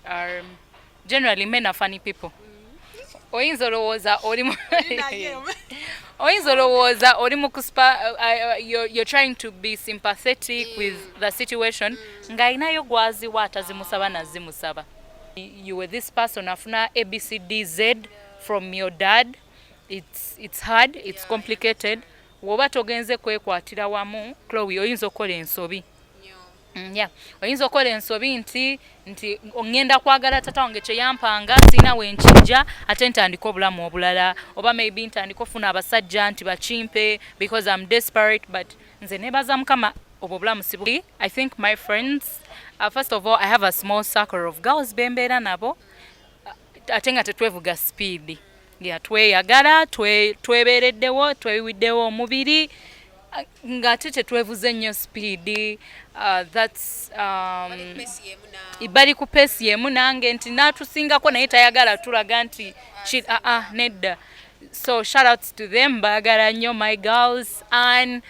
are generally men are funny people. Oyinza olowooza oli mu you're trying to be sympathetic with the situation ng'alinayo gwaziwa atazimusaba nazimusaba. You were this person afuna ABCDZ from your dad. It's hard, it's complicated. Woba togenze kwekwatira wamu Chloe oyinza okukola ensobi. Yeah. Oyinza okukola ensobi nti ongenda kwagala tata wange kye yampanga sina wenkijja ate ntandika obulamu obulala oba maybe ntandika ofuna abasajja nti bakimpe because I'm desperate, but nze nebaza mukama obwo bulamu sibu. I think my friends, first of all, I have a small circle of girls bembeera nabo ate nga tetwevuga speed. Yeah, tweyagala twebeereddewo twewidewo omubiri nga tetwevuze nnyo speed. That's bali ku pace yemu nange nti natusingako naye tayagala tulaga nti nedda. So shout outs to them, baagala nnyo my girls, and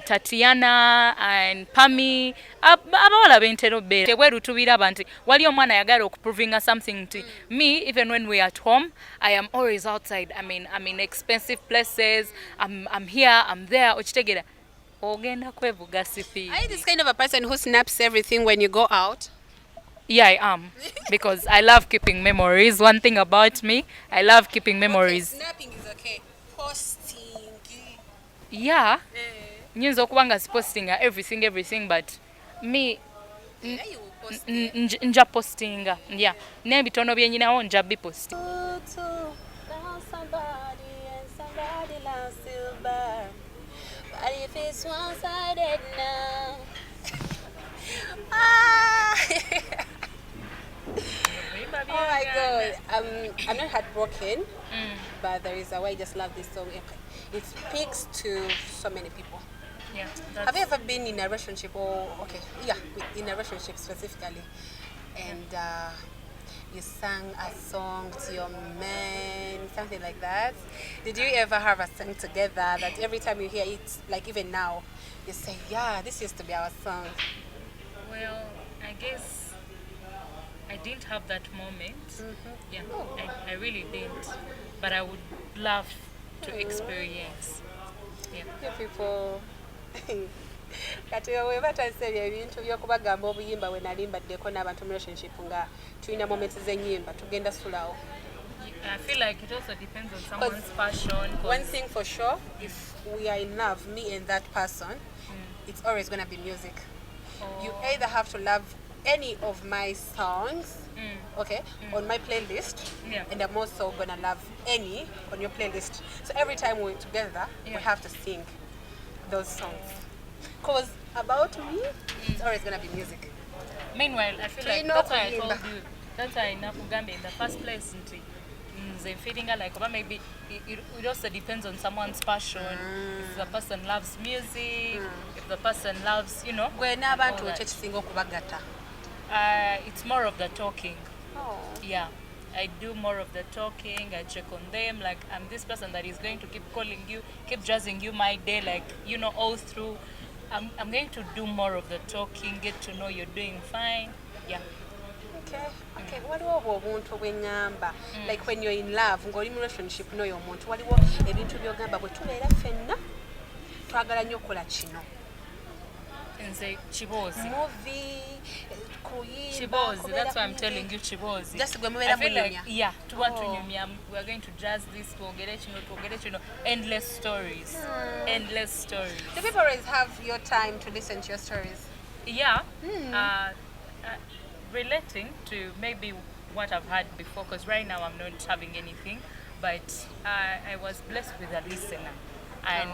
Tatiana and Pami, abawala bentero be tebweru tubiraba nti wali omwana yagala okuprovinga something nti me, even when we're at home, I am always outside. I'm in expensive places, I'm here, I'm there. Okitegera ogenda kwevuga sipi. Are you this kind of a person who snaps everything when you go out? Yeah, I am. Because I love keeping memories. One thing about me, I love keeping memories. Okay, snapping is okay. Posting. Yeah. Nyinza okuba nga sipostinga everything, but me nja postinga. Yeah. N'ebitono byenyinawo nja biposti. But if it's one-sided now. Oh my God. I'm not heartbroken, but there is a way I just love this song. It speaks to so many people. Yeah. Have you ever been in a relationship in a relationship specifically, and you sang a song to your man, something like that? Did you ever have a song together that every time you hear it, like even now, you say, yeah, this used to be our song? Well, I guess I didn't have that moment. Yeah, I really didn't. But I would love to experience. Yeah. You people. Kati we batasebya ebintu byokubagamba obuyimba we nalimbaddeko n'abantu mu relationship nga tulina moments z'ennyimba tugenda sulawo. I feel like it also depends on someone's passion. One thing for sure, if we are in love, me and that person, it's always going to be music. You either have to love any of my songs, on my playlist, and I'm also going to love any on your playlist. So every time we're together, we have to sing those songs. Because about me, it's always going to be music. Meanwhile, I feel like that's why I told you, that's why in the first place, feeling like maybe it also depends on someone's passion. If the person loves music, if the person loves, it's more of the talking. Yeah, I do more of the talking. I check on them. Like, I'm this person that is going to keep calling you, keep jazzing you my day, like, all through. I'm going to do more of the talking, get to know you're doing fine. Yeah. Okay. Waliwo obuntu obwengamba, like when you're in love, ng'oli mu relationship n'oyo omuntu, waliwo ebintu by'ogamba bwe tubeera ffenna twagala nnyo okukola kino. Nze Chibozi. Movie, kuyimba. Chibozi, that's why I'm telling you Chibozi. Just gwe mubeera munyumya. Yeah, tuba tunyumya. We're going to jazz this, twogere kino, endless stories. Endless stories. Do people always have your time to listen to your stories? Yeah. Relating to maybe what I've had before, because right now I'm not having anything, but I was blessed with a listener. And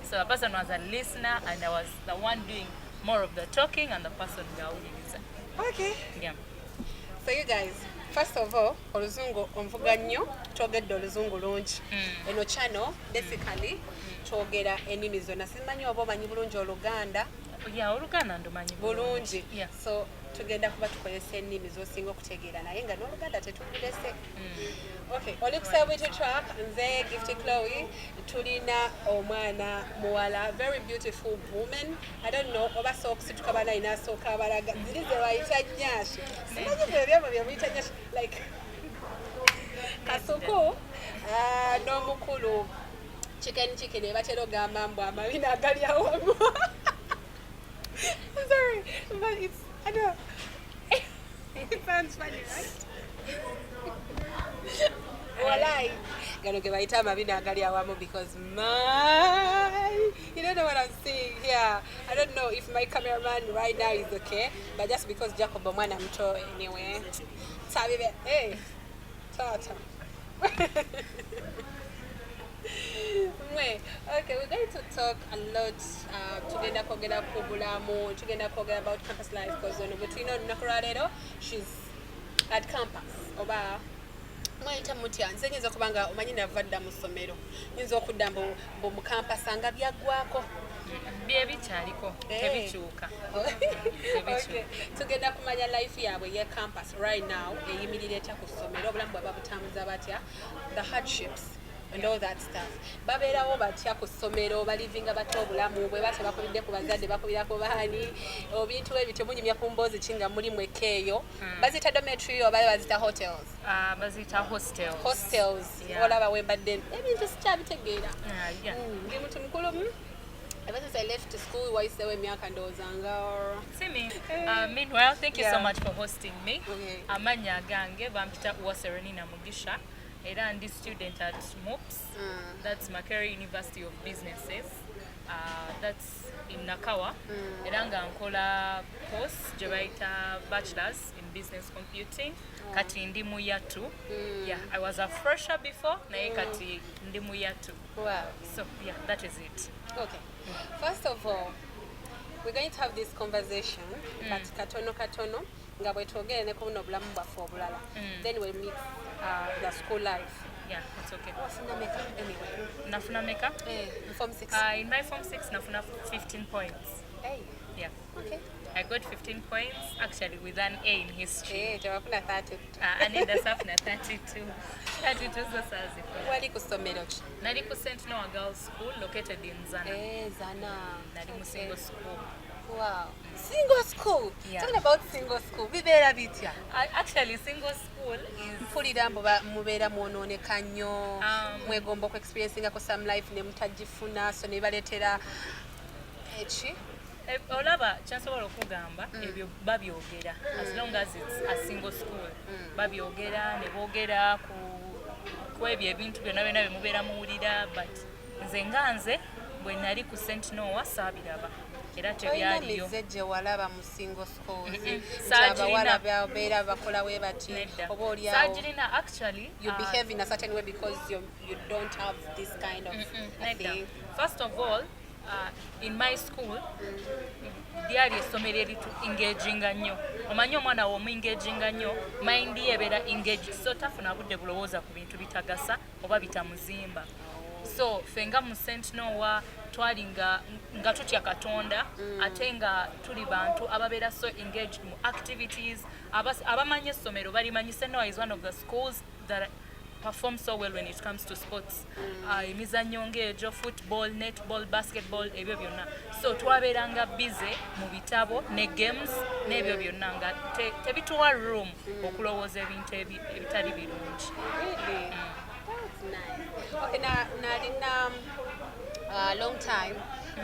so the person was a listener and I was the one doing more of the talking and the person listen. Okay. Yeah. So you guys, first of all, oluzungu onvuga nnyo, twogedde oluzungu lungi. Eno channel basically twogera ennimi zonna. Simanyi oba omanyi bulungi Oluganda. Yeah, Oluganda ndumanyi bulungi. Yeah. So tugenda kuba tukozesa ennimi z'osinga okutegeera naye nga n'Oluganda tetululese. Okay, oli kusaba bwetyo track nze Gifty Chloe tulina omwana muwala very beautiful woman. I don't know oba sookusituka bana ina asooka abalaga ziri ze bayita nyashi simanyi bwebyamo bye muyita nyashi like kasuku n'omukulu chicken batera ogamba mbu amabina agali awamu. I'm sorry, but it's, I know, it sounds funny, right? Walai, gano ge bayita amabina agali awamu because you don't know what I'm saying here. I don't know if my cameraman right now is okay, but just because Jacob omwana mto anyway. Sabibe, hey, tata. Okay, we're going to talk a lot. Tugenda kwogera ku Obulamu, tugenda kwogera about campus life because when we know Nakuralero, she's at campus. Oba mwayita mutya nze nyinza okubanga omanyi nava dda mu ssomero nyinza okudda mbu mu campus nga byaggwako bye bikyaliko tebikyuka. Okay, tugenda kumanya life yaabwe ye campus right now eyimirira etya ku ssomero obulamu bwaba butambuza batya the hardships and all that stuff. Babeerawo batya ku ssomero balivinga batya obulamu bwe batya bakubidde ku bazadde bakubira ku baani ebintu ebityo munyumya ku mboozi kinga muli mwekkeeyo bazita dormitory oba bazita hotels. Bazita hostels. Olaba wembadde ebintu sikyabitegeera. Ndi muntu mukulu. Ever since I left school, why say we miaka ndozanga? See me. Meanwhile, thank you so much for hosting me. Amanya gange bampita Uwaserenina Mugisha. Era ndi student at MOOPS. That's Makerere University of Businesses. That's in Nakawa. Era nga nkola course gye bayita bachelors in business computing. Kati ndi mu year 2. Yeah, I was a fresher before, naye kati ndi mu year 2. Wow. So yeah, that is it. Okay. First of all, we're going to have this conversation but katono nga bwetwogere ne kubuno obulamu bwaffe obulala. Then we'll meet the school life. Yeah, it's okay. Wafuna meka anyway? Nafuna meka? Form 6. In my form 6, nafuna 15 points. Hey. Yeah. Okay. I got 15 points actually with an A in history. Tewafuna 30. And then that's after 32. 32 zosazi. Wali ku ssomero ki? Nali ku St. Noah Girls School located in Zana. Zana. Nali mu single school. Wow. Single school? Yeah. Talking about single school, bibeera bitya? Actually, single school is... Mpulira mbu mubeera mwonooneka nnyo, mwegomba okuexperiencing ko some life ne mutagifuna so ne baleetera eki? Olaba kyansobola okugamba ebyo babyogera as long as it's a single school. Babyogera ne boogera ku ebyo ebintu byonna byonna bye mubeera muwulira but nze nga nze bwe nali ku St. Noah saabiraba era tebyaliyo. Oyina gye walaba mu single schools abawala babeera bakola we bati oba oliawo saagirina actually you behave in a certain way because you don't have this kind of thing. First of all, in my school lyali essomero eritu engaginga nnyo. Omanyi omwana w'omu engaginga nnyo mind ye ebeera engaged so tafuna budde bulowooza ku bintu bitagasa oba bitamuzimba. So fenga mu St. Noah twali nga tutya Katonda ate nga tuli bantu ababeera so engaged mu activities. Abamanyi essomero balimanyi St. Noah is one of the schools that perform so well when it comes to sports. Emizannyo ng'egyo football, netball, basketball ebyo byonna. So twabeeranga busy mu bitabo ne games n'ebyo byonna nga tebituwa room okulowooza ebintu ebitali birungi. Really? That's nice. Okay, nalina long time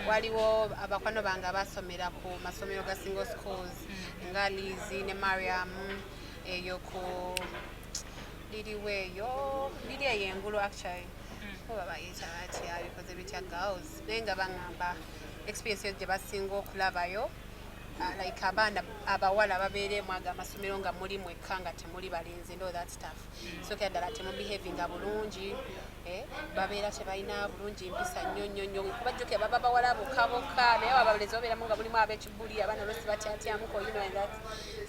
waliwo abakwano bange abasomera ku masomero ga single schools nga Lizzie ne Mariam eyo ku liri eyo engulu actually oba bayita batya bikoze bitya girls naye nga baŋŋamba experience gye basinga okulabayo like abaana abawala babeeremu ago amasomero nga muli mwekka nga temuli balinzi and all that stuff so ddala temubehavinga bulungi babeera tebalina bulungi mpisa nnyo kubajjuke baba bawala bokaboka naye ababalezi babeeramu nga mulimu ab'ekibuli abaana olwesi batyatyamuko you know and that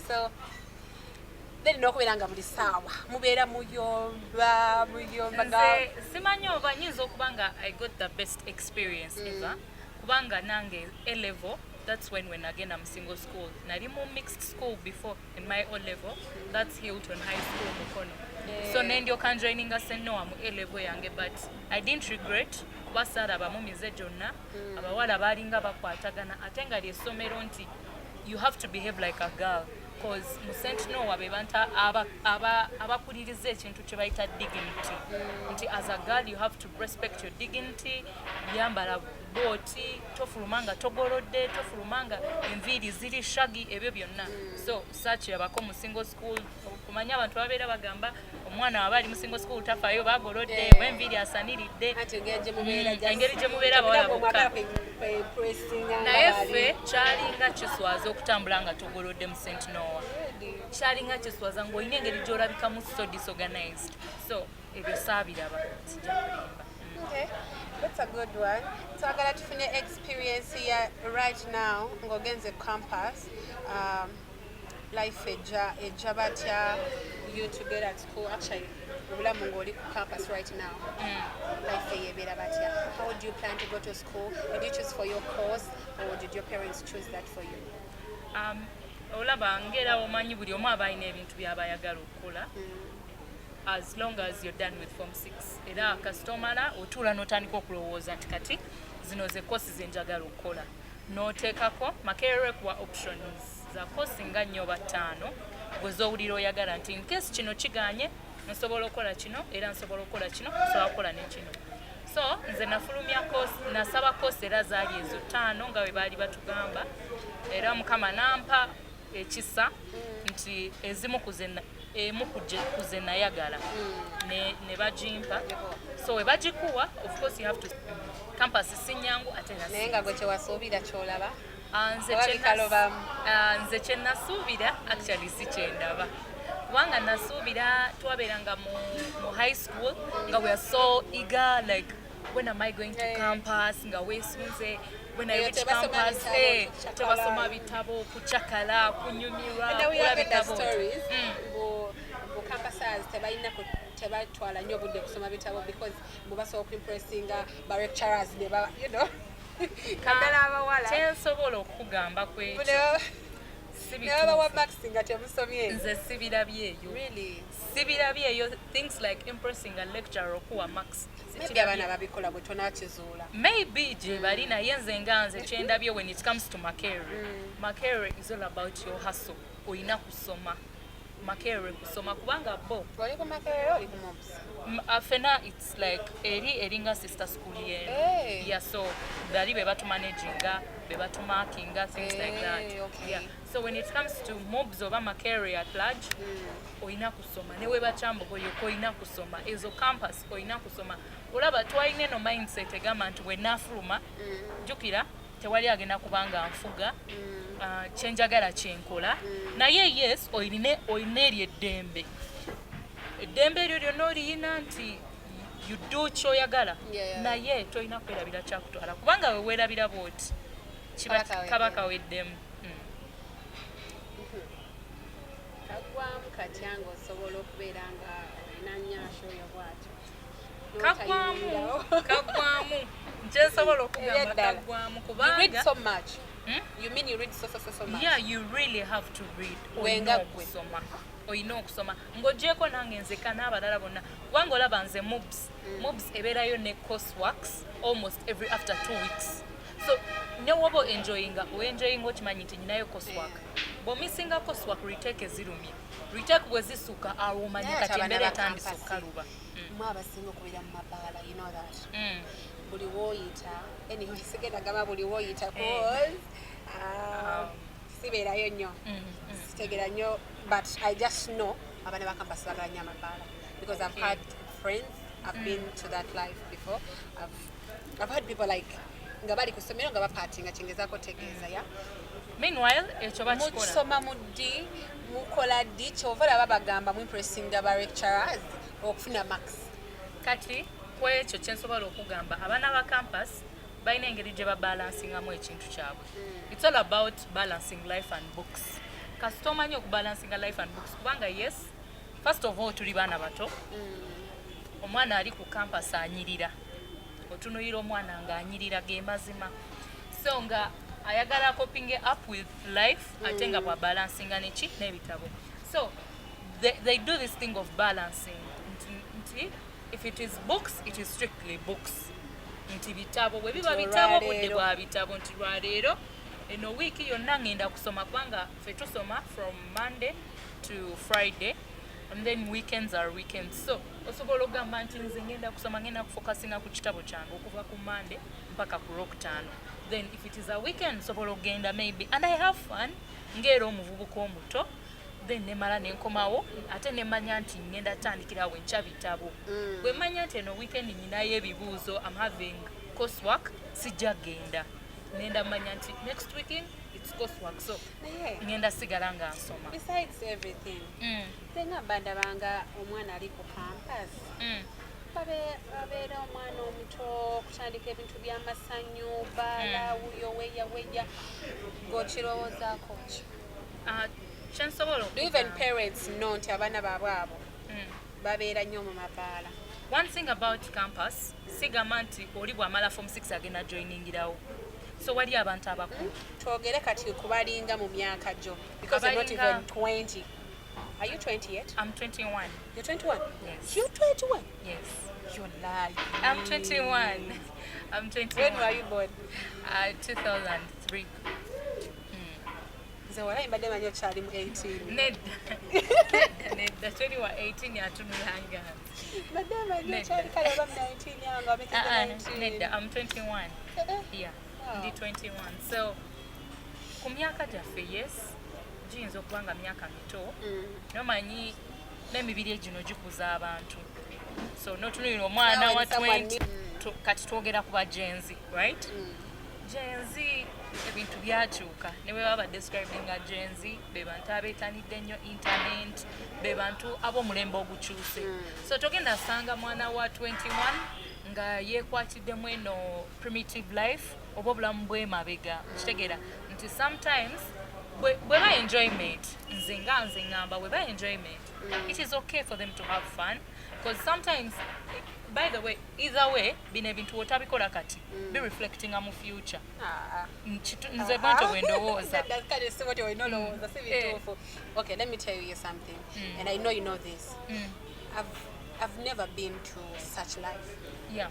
so then n'okubeera nga buli ssaawa mubeera muyomba nze simanyi oba nyinza okuba nga I got the best experience ever kubanga nange A-level that's when again I'm single school. Nali mu mixed school before in my O level. That's Hilton High School Mukono. So nendio kan joining us no am A level yange, but I didn't regret. Basara bamumize jonna abawala balinga bakwatagana atenga lyesomero nti you have to behave like a girl, because mu St. Noah bebanta abakuliriza ekintu kye bayita dignity nti as a girl you have to respect your dignity, yambala booti, tofulumanga togolodde, tofulumanga enviiri ziri shaggy, ebyo byonna. So such yabako mu single school kumanya abantu babeera bagamba omwana waba ali mu single school tafaayo bagolodde enviiri asaniridde engeri gye mubeera abawala bokka. Naye ffe kyalinga kiswaza okutambula nga togolodde mu St. Noah, kyalinga kiswaza ng'olina engeri gy'olabikamu so disorganized. So ebyo saabiraba sijja kulimba. Okay, that's a good one. So I'm going to finish experience here right now. Ngogenze campus. Life ejabatya you to get at school. Actually, Obulamu ngoli campus right now. Life eyebera batya. How do you plan to go to school? Did you choose for your course or did your parents choose that for you? Olaba ngera omanyi buli omu aba alina ebintu by'abayagala okukola. As long as you're done with Form 6. Era kastomala otuula n'otandika okulowooza nti kati zino ze course zenjagala okukola. N'oteekako Makerere kuwa options za course nga 4 oba 5 gwez'owulira oyagala nti in case kino kiganye nsobola okukola kino era nsobola okukola kino nsobola okukola ne kino. So nze nafulumya course, nasaba course era zaali ezo 5 nga bwe baali batugamba, era Mukama nampa ekisa nti ezimu kuze nayagala ne bagimpa. So we bagikuwa, of course you have to campus sinyangu ate naye nga gwe kyewasuubira kyolaba nze kye nasuubira actually si kyendaba kubanga nasuubira twabeeranga mu high school nga we are so eager like when am I going to campus nga weesunze when I reach campus tebasoma bitabo kucakala kunyumirwa kula bitabo campuses tebatwala nnyo budde kusoma bitabo because mubasobola okuimpressinga ba lecturers ne ba you know kandala abawala kyensobola okugamba kwekyo Never maxing at your musomye. Nze sibirabyeyo. Really? Sibirabyeyo things like impressing a lecturer okuwa max. Maybe abana babikola bwe tonakizula. Maybe je bali na yenze nganze kyendabye when it comes to Makerere. Makerere is all about your hustle. Oyina kusoma. Makerere kusoma kubanga bo. Wali ku Makerere oli ku Mobs? Afena it's like eringa sister school yen. Yeah, so bali be batu managinga, be batu markinga, things like that. Okay. Yeah. So when it comes to Mobs over Makerere at large, oyina kusoma. Ne we bachambo boyo oyina kusoma. Ezo campus oyina kusoma. Olaba twaine no mindset egamba nti we nafuluma. Jukira tewali agenda kubanga nfuga. Chenjagala chenkola. Naye yes oyine eddembe. Eddembe lyo lyonna nti you do kyoyagala. Naye toyina kwerabira kyakutwala kubanga we weerabira bwoti kiba kabaka weddemu. Kagwamu katyango osobola okubeera nga olina nnyasho yo bwatyo. Kagwamu nsobola okugamba kagwamu kubanga you read so much. You mean you read so much? Yeah, you really have to read. Oyina okusoma ng'ogyeko nange nzeka n'abalala bonna kubanga olaba nze Mobs ebeerayo ne courseworks almost every after 2 weeks. So ne woba oenjoyinga okimanyi nti nyinayo coursework. Bw'omissinga coursework retake ezirumye. Retake bwe zisuuka awo omanyi kati embeera etandise okukaluba. Abasinga okubeera mu mabaala, you know that. Buli wooyita anyway sigenda gamba buli wooyita cause sibeerayo nnyo sitegera nnyo, but I just know abana ba campus bagala nnyo amabaala because I've had friends, I've been to that life before. I've had people like nga bali ku ssomero nga bapatinga kingezaako tegeeza ya. Meanwhile ekyo bakikola musoma muddi mukola ddi kyova olaba bagamba mu impressinga ba lecturers okufuna max. Kati kwekyo kyensobola okugamba abaana ba campus balina engeri gye babalansingamu ekintu kyabwe. It's all about balancing life and books. Kasita omanyi okubalansinga life and books kubanga yes first of all tuli baana bato. Omwana ali ku campus anyirira, otunuulira omwana ng'anyirira ge mazima, so nga ayagala coping up with life ate nga bwa balancinga neki n'ebitabo. So they do this thing of balancing. Nti if it is books, it is strictly books. Nti bitabo bwe biba bitabo budde bwa bitabo. Nti lwaleero eno wiiki yonna ngenda kusoma kubanga ffe tusoma from Monday to Friday and then weekends are weekends. So osobola okugamba nti nze ngenda kusoma, ngenda kufocusinga ku kitabo kyange okuva ku Monday mpaka ku Lwokutaano. Then if it is a weekend sobola ogenda maybe and I have fun ng'era omuvubuka omuto. Then nemala nenkomawo ate nemanya nti ngenda tandikira wenkya bitabo. Bwe manya nti eno weekend ninayo ebibuuzo, I'm having coursework, sijja genda. Nenda manya nti next weekend it's coursework, so ngenda sigala nga nsoma. Besides everything, tenga bandabanga omwana ali ku campus. Babeera omwana omuto kutandika ebintu by'amasanyu, bala wuyo weya ng'okirowoozaako ki? Do even parents know nti abaana baabwe abo babeera nnyo mu mabaala? One thing about campus, sigamba nti oli bw'amala form 6 agenda joiningirawo. So wali abantu abakulu. Twogere kati kubalinga mu myaka gyo because you're not even 20. Are you 20 yet? I'm 21. You're 21? Yes. You're 21? Yes. You're lying. I'm 21. I'm 21. When were you born? 2003. So wala imbade manyo chali mu 18. Nedda tuli wa 18 yatunulanga. Madam manyo chali kale ba 19 yango amekenda 19. Nedda I'm 21. Yeah. Ndi 21. So ku myaka gyaffe yes giyinza okuba nga myaka mito nomanyi n'emibiri egino gikuza abantu. So notunulira omwana wa 20 kati twogera ku bagenzi, right? Genzi ebintu byakyuka ne bwe baba describing nga genzi be bantu abeetanidde nnyo internet, be bantu ab'omulembe ogukyuse. So togenda sanga mwana wa 21 nga yeekwatiddemu eno primitive life oba obulamu bw'emabega. Kitegeera nti sometimes bwe ba enjoyment nze ngamba bwe ba enjoyment it is okay for them to have fun because sometimes by the way either way bino ebintu otabikola kati be reflecting mu future. Nze bwentyo bwe ndowooza. Okay, let me tell you something and I know you know this. I've never been to such life. Yeah.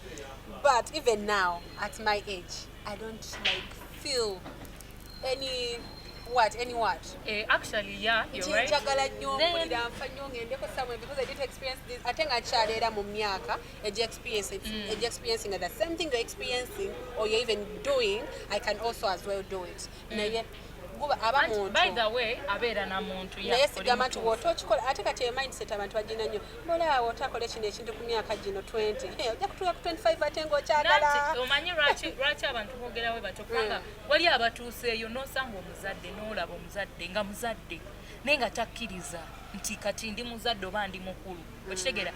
But even now, at my age, I don't feel any what? Actually, yeah, you're right. Because I didn't experience this. I think I chatted mu myaka, experiencing the same thing you're experiencing or you're even doing, I can also as well do it. By the way, abeera na muntu ya. Naye sigamba nti wotokikola ate kati mindset abantu bagina nnyo. Bola wotakola kino ekintu ku myaka gino 20. Ojja kutuuka ku 25 ate ng'okyagala. Omanyi lwaki abantu boogerawo batyo kubanga wali abatuuseeyo n'osanga omuzadde n'olaba omuzadde nga muzadde naye nga takkiriza nti kati ndi muzadde oba ndi mukulu. Okitegeera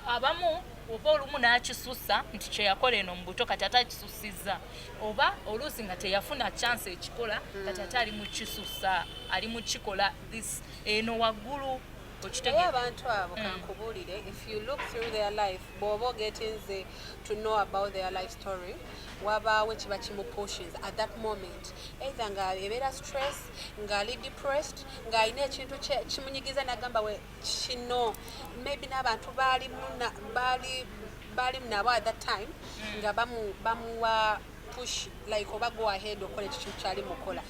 abamu oba olumu n'akisussa nti kye yakola eno mu buto kati atakisussizza oba oluusi nga teyafuna chance ekikola kati ate ali mu kisussa ali mu kikola this eno waggulu. Abantu abo kankubuulire, if you look through their life bw'oba ogetinze to know about their life story wabaawo ekiba kimupushes at that moment either nga ebeera stress ng'ali depressed ng'alina ekintu kimunyigiza n'agamba we kino maybe n'abantu baali nabo at that time nga bamuwa push like oba go ahead okola ekintu kyali mukola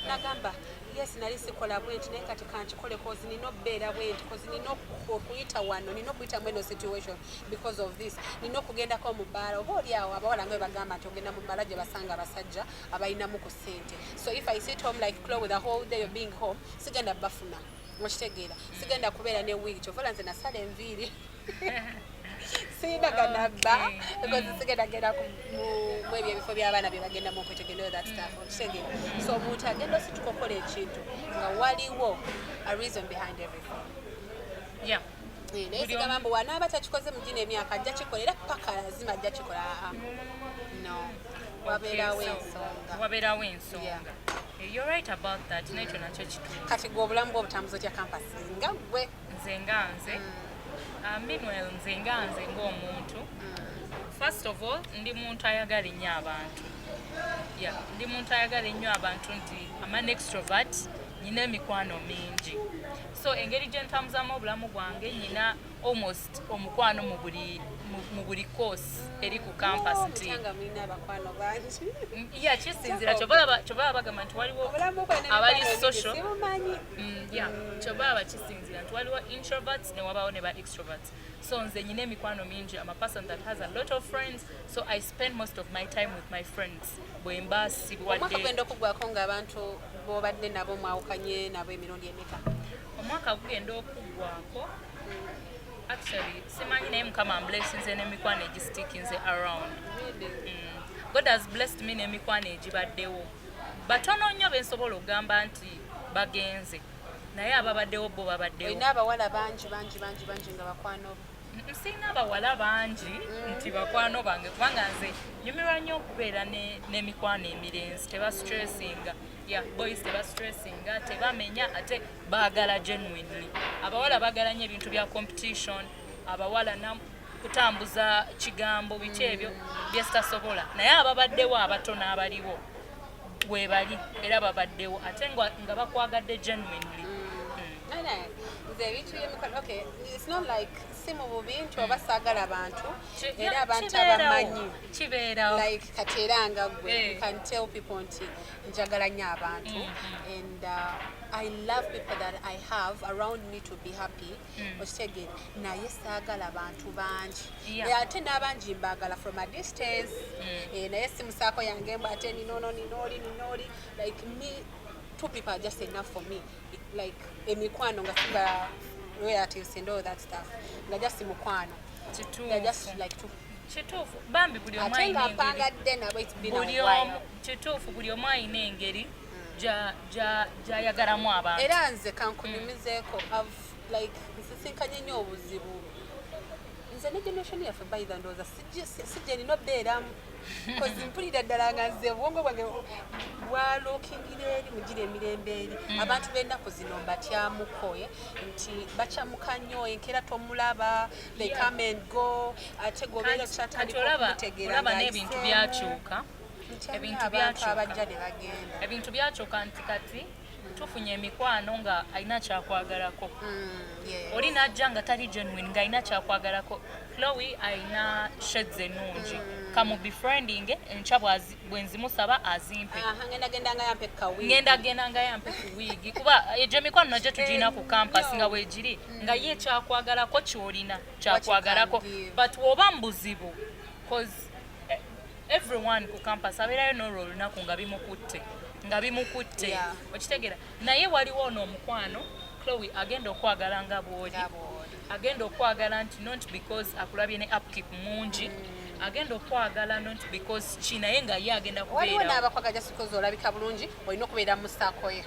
nagamba yes nali sikola bwenti naye kati kankikole cause nina okubeera bwenti cause nina okuyita wano nina okuyita mu eno situation because of this nina okugendako mu bbaala oba oli awo abawala nga bagamba nti ogenda mu bbaala gye basanga abasajja abalinamu ku ssente. So if I sit home like Chloe with the whole day of being home sigenda bafuna okitegeera sigenda kubeera ne wiigi kyovola nze nasala enviiri Sinagaba because sigenda genda mu ebyo ebifo by'abaana bye bagenda mu okwetegeera that stuff okitegeera. So omuntu agenda ositukokola ekintu nga waliwo a reason behind everything. Yeah. Naye sigamba mbu wanaaba takikoze mu gino emyaka ajja kikolera paka lazima ajja kikola. No. Wabeerawo ensonga. You're right about that. Nakyo nakyo kituufu. Kati gwe obulamu bw'obutambuza otya campus nga gwe nze Meanwhile nze ng'omuntu, first of all ndi muntu ayagala ennyo abantu. Yeah, ndi muntu ayagala ennyo abantu nti I'm an extrovert, nyina emikwano mingi. So engeri gye ntambuzamu obulamu bwange nyina almost omukwano mu buli course eri ku campus nti yeah, kisinzira kyobalaba bagamba nti waliwo abali social yeah, kyobalaba kisinzira nti waliwo introverts ne wabaawo ne ba extroverts. So nze nyina emikwano mingi. I'm a person that has a lot of friends, so I spend most of my time with my friends. Bwemba sibwadde omwaka gwenda okugwako ng'abantu b'obadde nabo mwawukanye nabo emirundi emeka? Omwaka gugenda okuggwako actually simanyi naye mukama blessinze n'emikwano egisitikinze around. God has blessed me n'emikwano egibaddewo batono nnyo bensobola okugamba nti bagenze naye ababaddewo bo babaddewo. Olina abawala bangi nga bakwano sirina abawala bangi nti bakwano bange kubanga nze nyumirwa nnyo okubeera n'emikwano emirenzi tebastressinga. Yeah, boys tebastressinga tebamenya ate baagala genuinely. Abawala baagala nnyo ebintu bya competition, abawala kutambuza kigambo biki ebyo bye sitasobola naye ababaddewo abatono abaliwo webali era babaddewo ate nga bakwagadde genuinely. Okay, it's not like simu bubi nti oba saagala abantu era abantu abamanyi like kateranga gwe you can tell people nti njagala nnyo abantu and I love people that I have around me to be happy. Okitegere naye saagala abantu bangi ate n'abangi mbaagala from a distance naye simusaako yange mbu ate ninoli like me, 2 people are just enough for me. Like emikwano nga siba relatives and all that stuff nga just mukwano they're just like two. Kituufu bambi buli omu ayina engeri apangadde nabo it's been a while. Kituufu buli omu ayina engeri gy'ayagalamu abantu. Era nze kankunyumizeeko like nsisinkanye nnyo obuzibu nze ne generation yaffe bayitha ndowooza sijje nina obbeeramu kozi mpulira ddala nga nze obwongo bwange bwalookingira eri mugira emirembe eri abantu b'ennaku zino mbatyamukoye nti bakyamuka nnyo enkeera tomulaba they come and go ate gobeera kyatandika okumutegeera nga n'ebintu byakyuka abajja ne bagenda ebintu byakyuka nti kati tufunye emikwano nga alina kyakwagalako oli najja nga tali genuine nga alina kyakwagalako. Chloe alina shades ennungi kamu befriending enkya bwenzimusaba azimpe ngenda gendanga yampe ku wiigi kuba egyo emikwano nagyo tugirina ku campus nga weegiri nga ye kyakwagalako kyolina kyakwagalako but woba mbuzibu cause everyone ku campus abeerayo n'olwo olunaku nga bimukutte okitegeera naye waliwo n'omukwano Chloe agenda okwagala nga bw'oli agenda okwagala nti not because akulabye ne upkeep mungi agenda okwagala not because kinaye nga ye agenda kubeera waliwo n'abakwagala just because olabika bulungi olina okubeera mu ssaako ye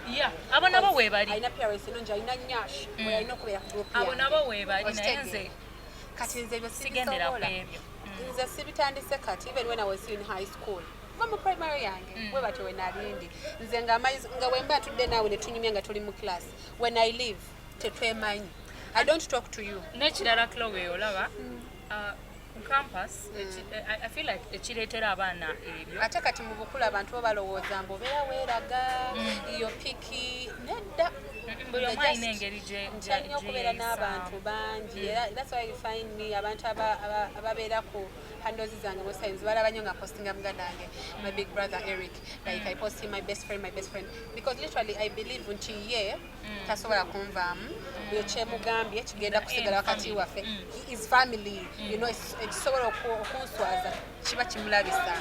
abo nabo weebali alina parents ennungi alina nyash olina okubeera ku group abo nabo weebali naye nze kati nze ebyo sigendera ku ebyo nze sibitandise kati even when I was in high school mu primary yange bwe batyo we nalindi nze nga wemba tudde naawe ne tunyumya nga tuli mu class when I leave tetwemanyi I don't talk to you n'ekirala Chloe olaba ku campus I feel like ekireetera abaana ebyo ate kati mu bukulu abantu bo balowooza mbu obeera weeraga iyo piki nedda buli omu alina engeri nkyalina okubeera n'abantu bangi that's why you find me abantu ababeera ku handles zange most times balaba nnyo nga postinga mugadange my big brother Eric like I post him my best friend because literally I believe nti ye tasobola kunvaamu buli kyemugambye kigenda kusigala wakati waffe his family you know ekisobola okunswaza kiba kimulabisa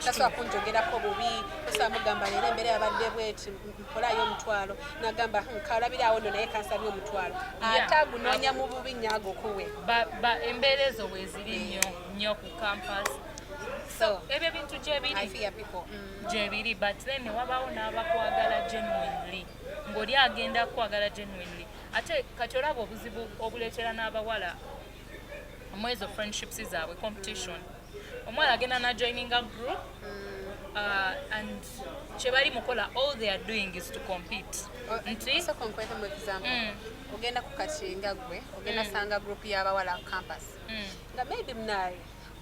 tasobola kunjogerako bubi tasobola mugamba leero embeera yabadde bweti mpolayo omutwalo nagamba kalabiraawo no naye kansabye omutwalo ate agunoonya mu bubi nyaago kuwe embeera ezo weeziri nnyo ku campus so ebyo bintu gyebiri but then wabaawo n'abakwagala genuinely ng'oli agenda kwagala genuinely ate kati olaba obuzibu obuleetera n'abawala omwezi of friendships zaabwe competition omwala agenda na joining a group and kyebali mukola all they are doing is to compete nti ogenda ku kakinga gwe ogenda sanga group y'abawala campus nga maybe munaye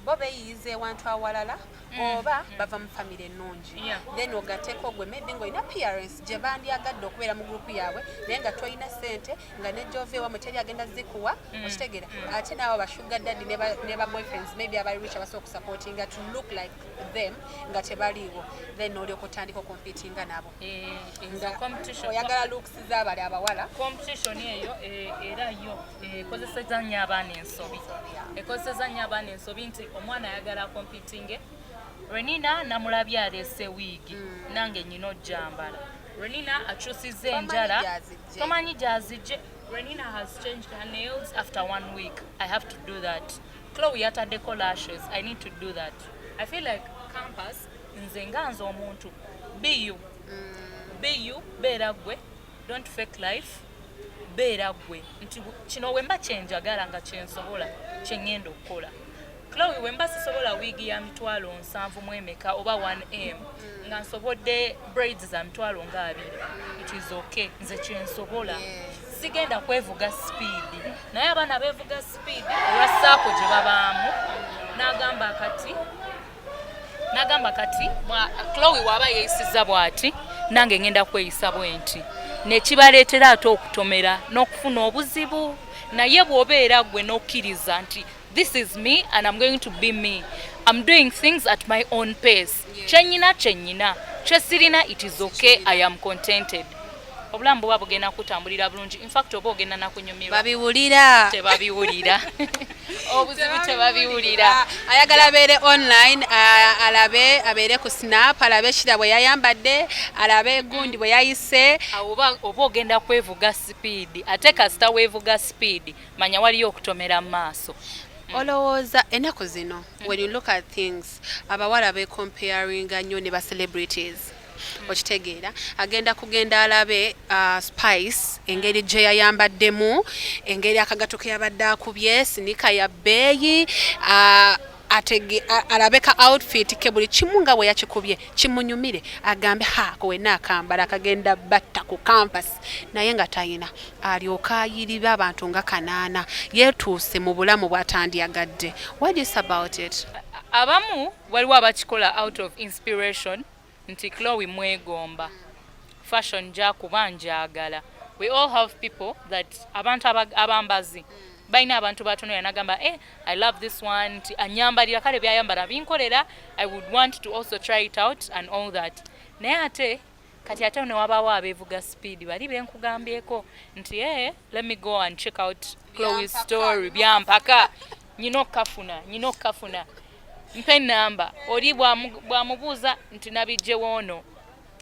bo beeyiyiza ewantu awalala oba bava mu famire ennungi then ogateeko gwe maybe ng'olina appearance gye bandyagadde okubeera mu group yaabwe naye nga tolina ssente nga nejjova ewammwe teri agenda zikuwa okitegeera ate naawe abashuga daddy ne ba boyfriends maybe abali rich abasobola okusupportinga to look like them nga tebaliiwo then olyoka otandika okompitinga nabo oyagala looks z'abali abawala competition eyo era yo ekozeseza nnyo abaana ensobi ekozeseza nnyo abaana ensobi nti omwana ayagala competing Renina namulabye alese wiigi nange nyina ojjambala Renina akyusizza enjala tomanyi gyazijje Renina has changed her nails after 1 week I have to do that Chloe yataddeko lashes I need to do that I feel like campus nze nga nze omuntu be you beera gwe don't fake life beera gwe nti kino wemba kyenjagala nga kyensobola kyeŋŋenda okukola Chloe wemba sisobola wiigi ya mitwalo 7 mu emeka oba 1M nga nsobodde braids za mitwalo nga 2 it is okay nze kyensobola sigenda kwevuga speed naye abaana beevuga speed olwa saako gye babaamu n'agamba kati Chloe waba yeeyisiza bw'ati nange ngenda kweyisa bwenti nekibaleetera ate okutomera n'okufuna obuzibu naye bw'obeera gwe n'okkiriza nti this is me and I'm going to be me. I'm doing things at my own pace. Chenyina. Chesirina, it is okay. I am contented. Obulamu bwa bugenda kutambulira bulungi. In fact, obo ogenda nakunyumirwa. Babiwulira. Tebabiwulira. Obuzibu tebabiwulira. Ayagala abeere online, alabe abeere ku Snap, alabe kira bwe yayambadde, alabe gundi bwe yayise. Oba ogenda kwevuga speed. Ate kasita weevuga speed. Manya waliyo okutomera mu maaso. Olowooza ennaku zino when you look at things abawala be comparing nnyo ne ba celebrities okitegeera kugenda alabe Spice engeri gye yayambaddemu engeri akagato ke yabadde akubye sinika ya bbeeyi alabeka outfit ke buli kimu nga bwe yakikubye kimunyumire agambe kowenna akambala akagenda batta ku campus naye nga tayina alyoka ayiriba abantu nga kanaana yeetuuse mu bulamu bw'atandyagadde. What is about it? Abamu waliwo abakikola out of inspiration nti Chloe mwegomba fashion jakuba njagala. We all have people that abantu abambazi baina abantu batono yanagamba I love this one anyambalira kale byayambala binkolera I would want to also try it out and all that naye ate kati ate ne wabawo abeevuga speed bali benkugambyeko nti let me go and check out Chloe's story byampaka nyino kafuna mpe namba oli bwamubuuza nti nabijje wono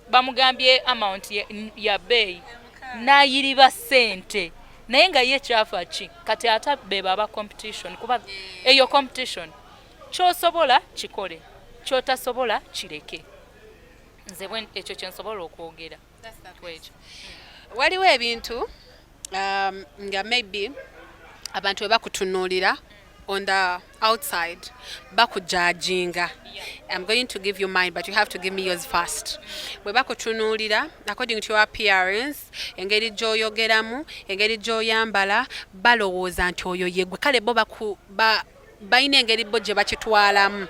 bamugambye amount ya bay nayiriba sente naye nga ye kyafa ki kati ata be baba competition kuba eyo competition kyosobola kikole kyotasobola kireke nze ekyo kyensobola okwogera waliwo ebintu nga maybe abantu bakutunuulira on the outside bakujajinga. I'm going to give you mine but you have to give me yours first. Bwe bakutunuulira according to your appearance engeri gy'oyogeramu engeri gy'oyambala balowooza nti oyo yegwe kale bo balina engeri bo gye bakitwalamu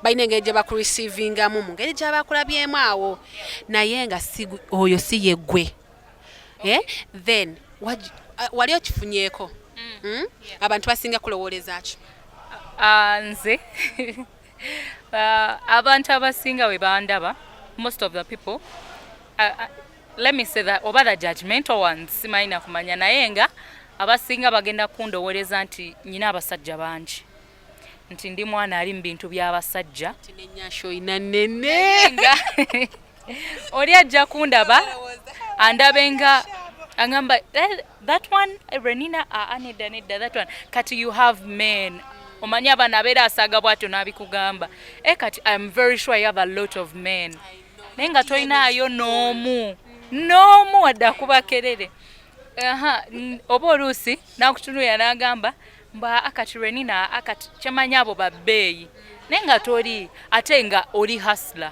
balina engeri gye bakurecevingamu mu ngeri gy'abakulabyemu awo naye nga oyo si yegwe. Then wali okifunyeeko abantu basinga kulowooleza ki? Nze abantu abasinga we bandaba most of the people let me say that oba the judgmental ones simanyi kumanya naye nga abasinga bagenda kundowooleza nti nyina abasajja bangi nti ndi mwana ali mu bintu by'abasajja tinenyasho ina nene oli ajja kundaba andabenga angamba that one Renina nedda that one kati you have men omanya abana abeera asaga bwatyo n'abikugamba kati I'm very sure you have a lot of men naye nga tolinaayo n'omu wadde akubakerere oba oluusi n'akutunuulira n'agamba mba akati Renina akati kyemanya abo babbeeyi naye nga toli ate nga oli hasla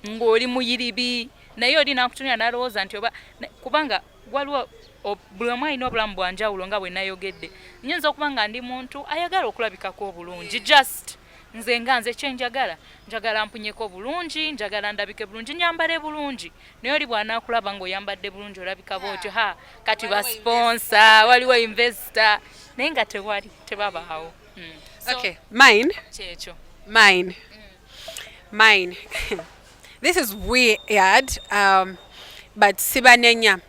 ng'oli muyiribi naye oli n'akutunuulira n'alowooza nti oba kubanga waliwo buli omu alina obulamu bwanjawulo nga bwe nayogedde. Nyinza okuba nga ndi muntu ayagala okulabikako obulungi, just nze kyenjagala njagala mpunyeko bulungi, njagala ndabike bulungi, nyambale bulungi. Naye oli bw'anaakulaba ng'oyambadde bulungi olabika bw'otyo, kati basponsa waliwo investor, naye nga tebabaawo. Okay, mine. Kyekyo. Mine. This is weird, but sibanenya.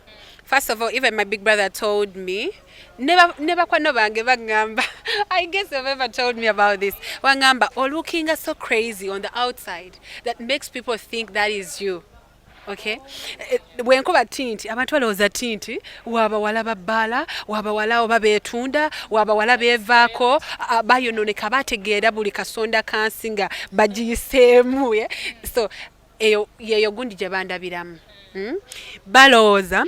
First of all, even my big brother told me, never kwano bange bangamba. I guess they've ever told me about this. Wangamba, or looking so crazy on the outside that makes people think that is you. Okay? When kuba tinti, abantu balowooza tinti, waba wala babbala, waba wala oba beetunda, waba wala beevaako, bayonooneka bategeera buli kasonda kansinga bagiyiseemu. Yeah? So, yeyo gundi gye bandabiramu. Balowooza,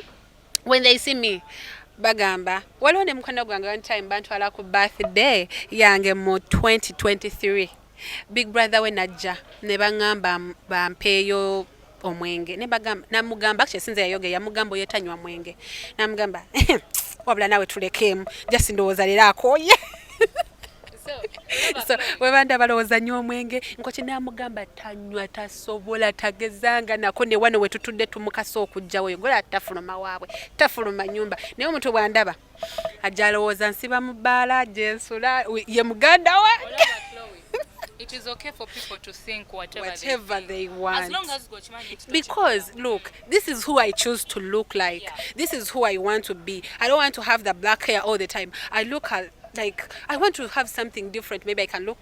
when they see me, bagamba, waliwo ne mukwano gwange one time bantwala ku birthday yange mu 2023. Big brother we najja, ne baŋŋamba bampeeyo omwenge. Namugamba, actually sinze yayoge, yamugamba oyetanywa mwenge. Namugamba, wabula nawe tulekeemu, just ndowooza leero akooye. So webanda balowooza nnyo omwenge, nkoki namugamba tanywa, tasobola, tagezanga nako, ne wano wetutudde tumukasa okujjawo yogola tafuluma waabwe, tafuluma nyumba. Naye omuntu bwandaba ajja alowooza nsiba mu bbaala gyensula, ye muganda wange. It is okay for people to think whatever they want. As long as God managed to because look, this is who I choose to look like. Yeah. This is who I want to be. I don't want to have the black hair all the time. I want to have something different. Maybe I can look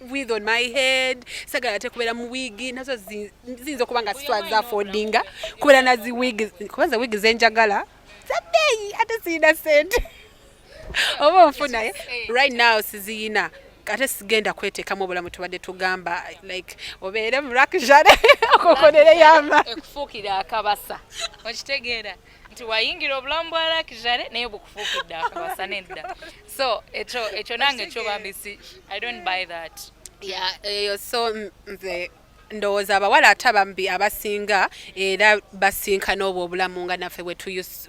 with on my head. Sagala tekubera mu wigi nazo zinzo kubanga sitwaza affordinga. Kubera nazi wigi, kubanza wigi zenjagala. Sabeyi ate sina sente. Oba mfuna right now sizina. Kate sigenda kweteekamu obulamu tubadde tugamba like obeere mulakijale okokolere yama ekufuukira akabasa okitegeera nti wayingira obulamu bwa lakijale naye bukufuukidde akabasa nedda. So ekyo nange kyobambisi, I don't buy that. Yeah, so nze ndowooza abawala ate abambi abasinga era basinkana obwo obulamu nga naffe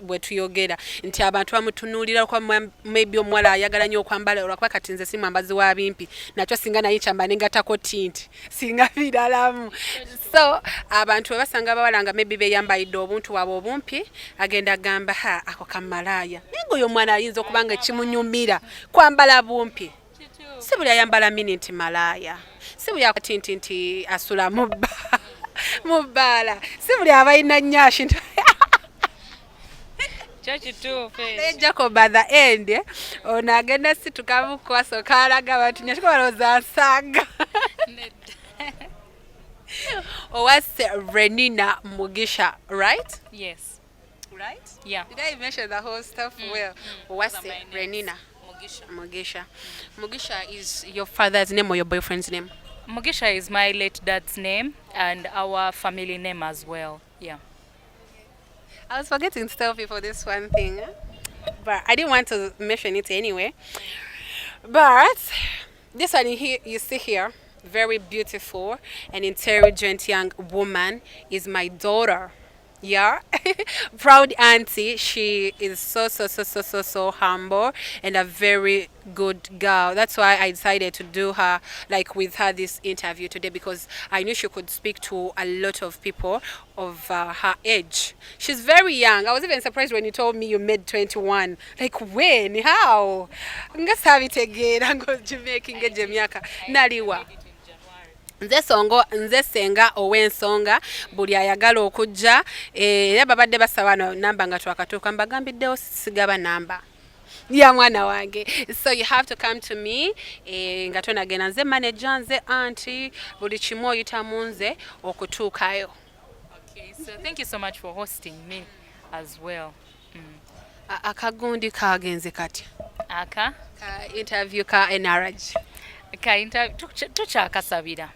bwe tuyogera nti abantu bamutunuulira kwa maybe omuwala ayagala nnyo okwambala olwakuba kati nze si mwambazi wa bimpi nakyo singa naye kyamba nengatako tinti singa biralamu. So abantu bwe basanga abawala nga maybe beyambalidde obuntu waabwe obumpi agenda agamba ako kamalaaya naye oyo omwana ayinza okuba nga kimunyumira kwambala bumpi. Si buli ayambala miniti malaaya, si buli akatinti nti asula mu bbaala, si buli abalina nnyashi Jacob by the end ono agenda situkamu kwasooka alaga abantu nnyashi balowooza ansanga. Owase Renina Mugisha, right? Yes. Right? Yeah. Did I mention the whole stuff well? Owase Renina Mugisha. Mugisha is your father's name or your boyfriend's name? Mugisha is my late dad's name and our family name as well. Yeah. I was forgetting to tell people this one thing, but I didn't want to mention it anyway. But this one here, you see here, very beautiful and intelligent young woman is my daughter. Yeah, proud auntie. She is so humble and a very good girl. That's why I decided to do her with her this interview today, because I knew she could speak to a lot of people of her age. She's very young. I was even surprised when you told me you made 21. Like when? How? Ngasabitegeera Jamaica ngeje myaka naliwa. Nze senga ow'ensonga buli ayagala okujja era babadde basaba namba nga twakatuuka mbagambiddewo sigaba namba ya mwana wange. So you have to come to me nga tonagenda nze manager nze auntie buli kimu oyitamu nze okutuukayo. Okay, so thank you so much for hosting me as well. Akagundi kagenze kati ka interview ka NRG tukyakasabira.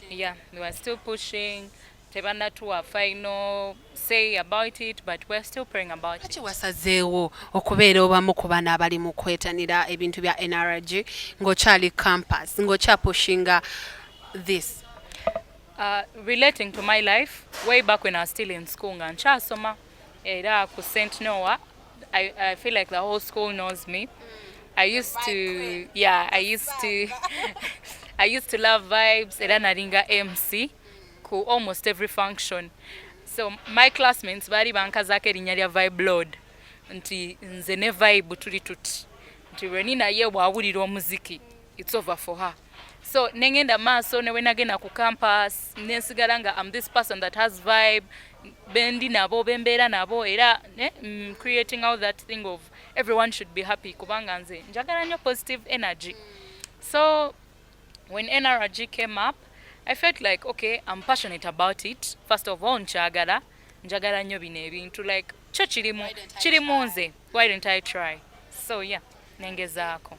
Yeah, we were still pushing. Tebana to a final say about it, but we're still praying about it. Wasazeewo okubeera obamu ku bana abali mu kwetanira ebintu bya NRG ng'okyali campus ng'okya pushinga this. Relating to my life, way back when I was still in school nga nkyasoma era ku St. Noah. I feel like the whole school knows me. I used to, yeah, I used to, I used to love vibes. Era naringa MC ku almost every function. So my classmates bari bankazako erinnya lya Vibe Lord nti nze ne vibe tuli tuti nti lwenina ye bwawulira omuziki it's over for her. So nengenda maaso ne wenagenda ku campus nensigala nga I'm this person that has vibe bendi nabo bembeera nabo era creating out that thing of everyone should be happy kubanga nze njagala nnyo positive energy. So when NRG came up, I felt like, okay, I'm passionate about it. First of all, njagala nnyo bino ebintu like kyo kirimu nze. Why didn't I try? So yeah, nengezaako.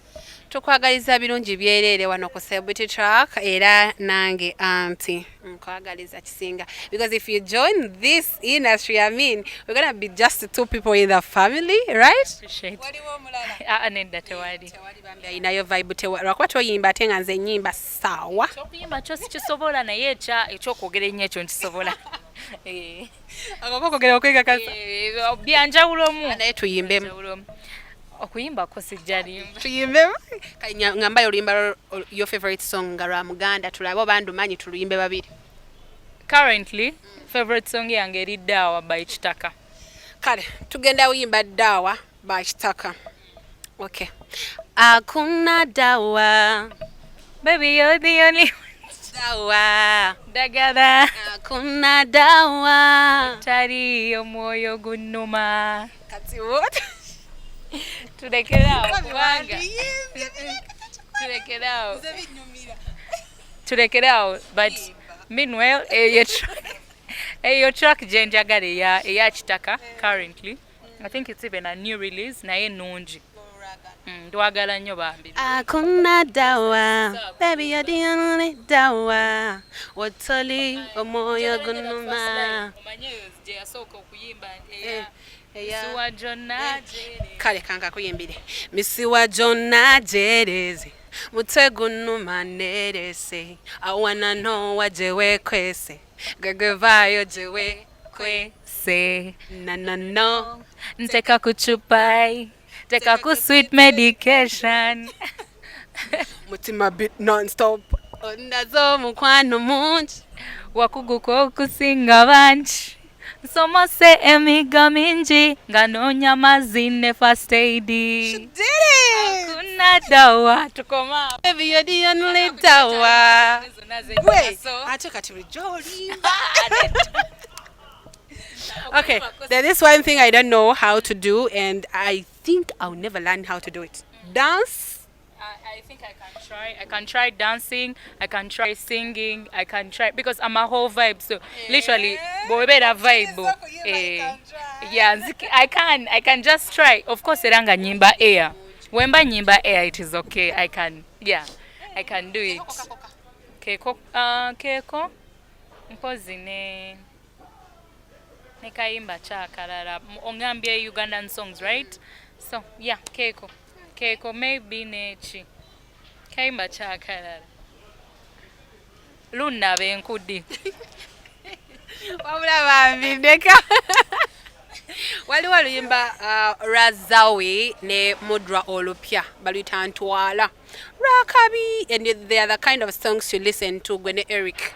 Tukwagaliza birungi byereere wano ku Celebrity Track era nange anti nkwagaliza kisinga because if you join this industry, I mean, we're gonna be just two people in the family, right? Waliwo mulala. Nedda tewali. Inayo vibe lwakuba toyimba ate nga nze nyimba sawa. Okuyimba kyo sikisobola naye ekyokwogera ennyo ekyo nkisobola. Akakwogera okwegakasa. Byanjawulomu. Naye tuyimbemu. Okuyimba ko sijjalimba. Tuyimbemu. Ngambayo oluyimba your favorite song nga lwa Muganda tulabe obandumanyi tuluyimbe babiri. Currently, favorite song yange eri Dawa by Kitaka. Kale, tugenda uyimba Dawa by Kitaka. Okay. Hakuna dawa. Baby, you're the only one. Dawa. Dagada. Hakuna dawa. Tari omwoyo gunnuma. Kati what? Tulekerawo kubanga. Tulekerawo but meanwhile your track gye njagala eya Kitaka currently. I think it's even a new release naye nungi. Ndwagala nnyo bambi. Hakuna dawa. Baby, you're the only dawa. Watoli omwoyo gunnuma. Kale kanka kuyimbire. Misiwa jonna jerezi. Mutwe gunnuma nerese. I wanna know what jewe kwese. Gwevayo jewe kwese. No. Nteka kuchupai. Teka ku sweet medication. Mutima beat non-stop. Ondazo mukwano mungi. Wakuguko okusinga bangi. Somose emiga mingi nga noonya mazzi ne first aid. She did it! Hakuna dawa tukoma. Baby, you're the only dawa. Wait, ate kati rijoli. Okay, there is one thing I don't know how to do and I think I'll never learn how to do it. Dance? I think I can try. I can try dancing. I can try singing. I can try because I'm a whole vibe. So literally, boebera vibe. Yeah, I can just try. Of course, eranga nyimba air. Wemba nyimba air, it is okay. I can. Yeah, I can do it. Keko. Mpozi ne kayimba chakalala. Ongambye Ugandan songs, right? So yeah, Keko maybe nechi. Kayimba chakalala. Luna benkudi. Wabula bambi ndeka. Waliwo luyimba Razawi ne Mudra Olupya baluyita Ntwala. Rakabi, and they are the kind of songs you listen to when Eric.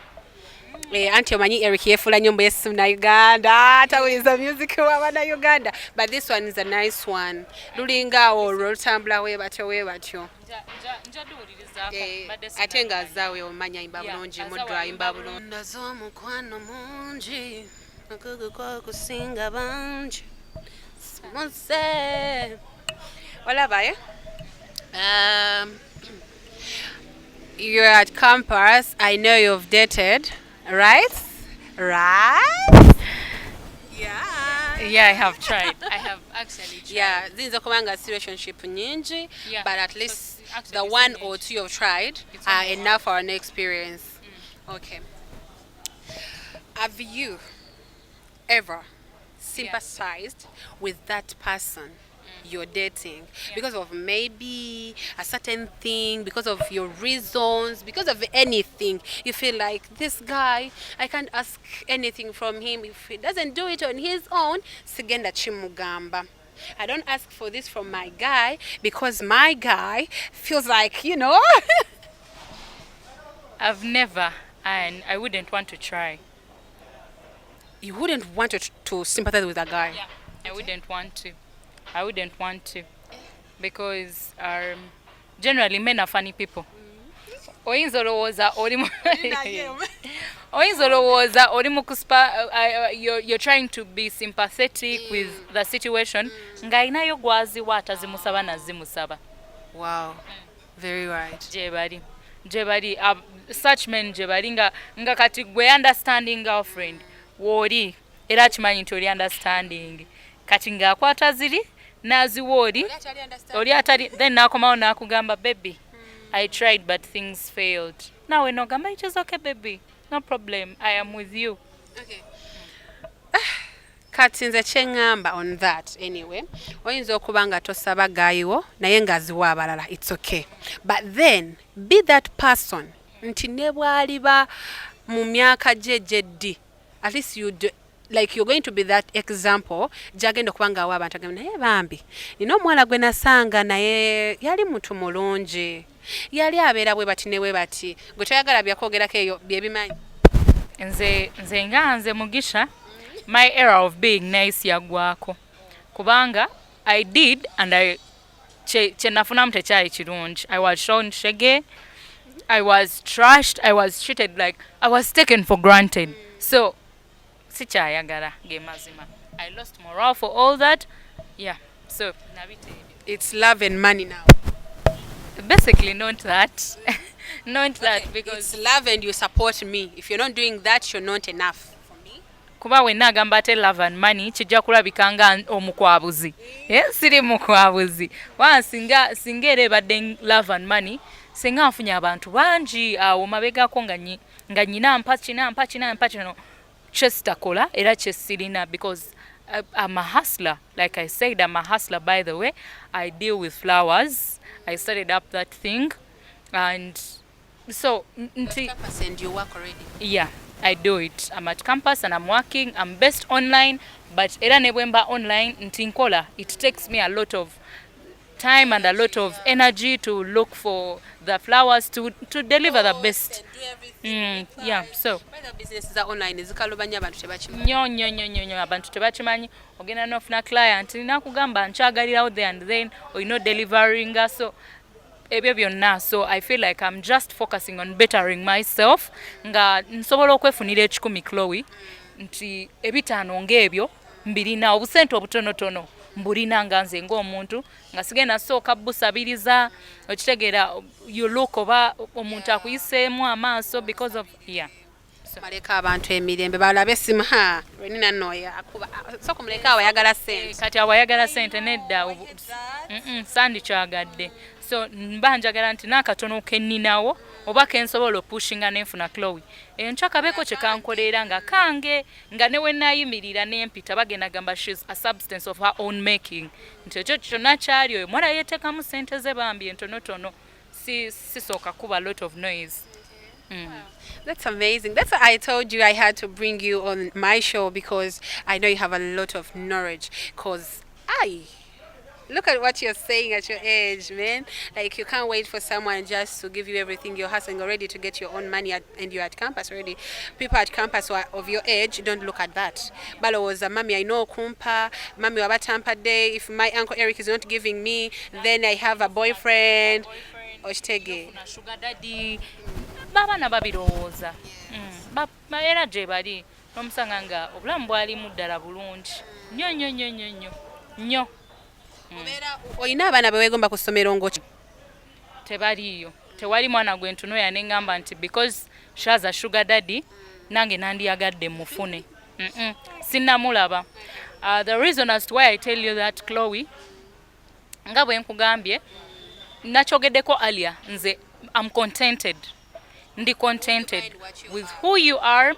Auntie omanyi Eric yefula nyombo yesu na Uganda ataweza music wabana Uganda, but this one is a nice one. Lulinga olwo lutambula we batyo ate nga zaawe omanya imba bulungi Mudra imba bulungi ndazo mukwano mungi nakuguko kusinga bangi Monse walabaye. You're at campus. I know you've dated, right? Yeah, I have tried. I have actually tried. Yeah, this is a kumanga relationship nyingi, Yeah, but at least the one or two you've tried are enough for an experience. Okay. Have you ever sympathized with that person you're dating because of maybe a certain thing, because of your reasons, because of anything. You feel like this guy, I can't ask anything from him. If he doesn't do it on his own, sigenda chimugamba. I don't ask for this from my guy because my guy feels like, you know. I've never, and I wouldn't want to try. You wouldn't want to sympathize with a guy. Yeah, I wouldn't want to. I wouldn't want to because generally men are funny people. Oyinza olowooza oli mu kuspa, you're trying to be sympathetic with the situation nga alinayo gwaziwa atazimusaba nazimusaba. Wow, very right. Gye bali such men gye bali nga kati gwe understanding girlfriend wooli era kimanyi nti oli understanding kati ng'akwata ziri n'aziwa oli atali then n'akomawo n'akugamba baby I tried but things failed. Nawe n'ogamba it is okay baby, no problem, I am with you. Okay. Kati nze kyeŋŋamba on that anyway, oyinza okuba nga tosaba gayiwo naye ng'aziwa abalala, it's okay, but then be that person nti ne bw'aliba mu myaka gye gyeddi, at least like you're going to be that example gyagenda okuba nga awa abantu agamba naye bambi nina omuwala gwe nasanga naye yali muntu mulungi, yali abeera bwe bati ne bwe bati, gwe toyagala byakwogerako eyo byebimanyi. Nze Mugisha, my era of being nice yagwako kubanga I did and kye nafunamu tekyali kirungi. I was shown shege, I was trashed, I was treated like I was taken for granted. So sikyayagala ge mazima. I lost morale for all that. Yeah, so it's love and money now. Basically not that. Not that okay, because it's love and you support me. If you're not doing that, you're not enough for me. Kuba wenna agamba ate love and money kijja kulabika nga omukwabuzi. Siri mukwabuzi. Singa era ebadde love and money singa nfunye abantu bangi awo mabegako nga nyina mpa kino kyesitakola era kyesirina because I'm a hustler. Like I said, I'm a hustler by the way. I deal with flowers. I started up that thing and so campus and you work already? Yeah, I do it. I'm at campus and I'm working. I'm based online, but era ne bwemba online ntinkola. It takes me a lot of time and a lot of energy to look for the flowers to deliver the best. Yeah, so the businesses are online zikalubanya abantu tebachimanyi. Nyo abantu tebachimanyi. Ogenda nofuna client nakugamba nchagalira out there and then or delivering us. So ebyo byonna, so I feel like I'm just focusing on bettering myself nga nsobola okwefunira ekikumi Chloe nti ebitaano ng'ebyo mbirina obusente obutonotono mbulina nga nze ng'omuntu nga sigenda sooka busabiriza okitegeera you look oba omuntu akuyiseemu amaaso because of maleka abantu emirembe balabe simu wenina noya akuba so kumuleka awayagala sente kati awayagala sente nedda sandi kyagadde so mbanjagala nti nakatono kenninawo oba kensobola opushinga nenfuna Chloe nchakabeko kyekankolera nga kange nga newe nayimirira nempita bagenda gamba she's a substance of her own making nti ekyo kyonna kyali oyo mwana yeteekamu sente ze bambi entonotono sisoka kuba a lot of noise. Wow. That's amazing. That's why I told you I had to bring you on my show because I know you have a lot of knowledge. Because look at what you're saying at your age, man. Like you can't wait for someone just to give you everything. You're hustling already to get your own money and you're at campus already. People at campus who are of your age don't look at that. Balo was a mommy I know kumpa, mommy waba tampa day. If my uncle Eric is not giving me, then I have a boyfriend. Oshtege. Sugar daddy. Baba na babirowooza era gye bali n'omusanga nga obulamu bwalimu ddala bulungi nnyo olina abaana beweegomba ku ssomero ngoki tebaliiyo tewali mwana gwe ntuno yaneŋŋamba nti because she has a sugar daddy nange nandiyagadde mufune sinnamulaba. The reason as to why I tell you that Chloe nga bwe nkugambye nakyogeddeko alia nze I'm contented. Ndi contented with who you are,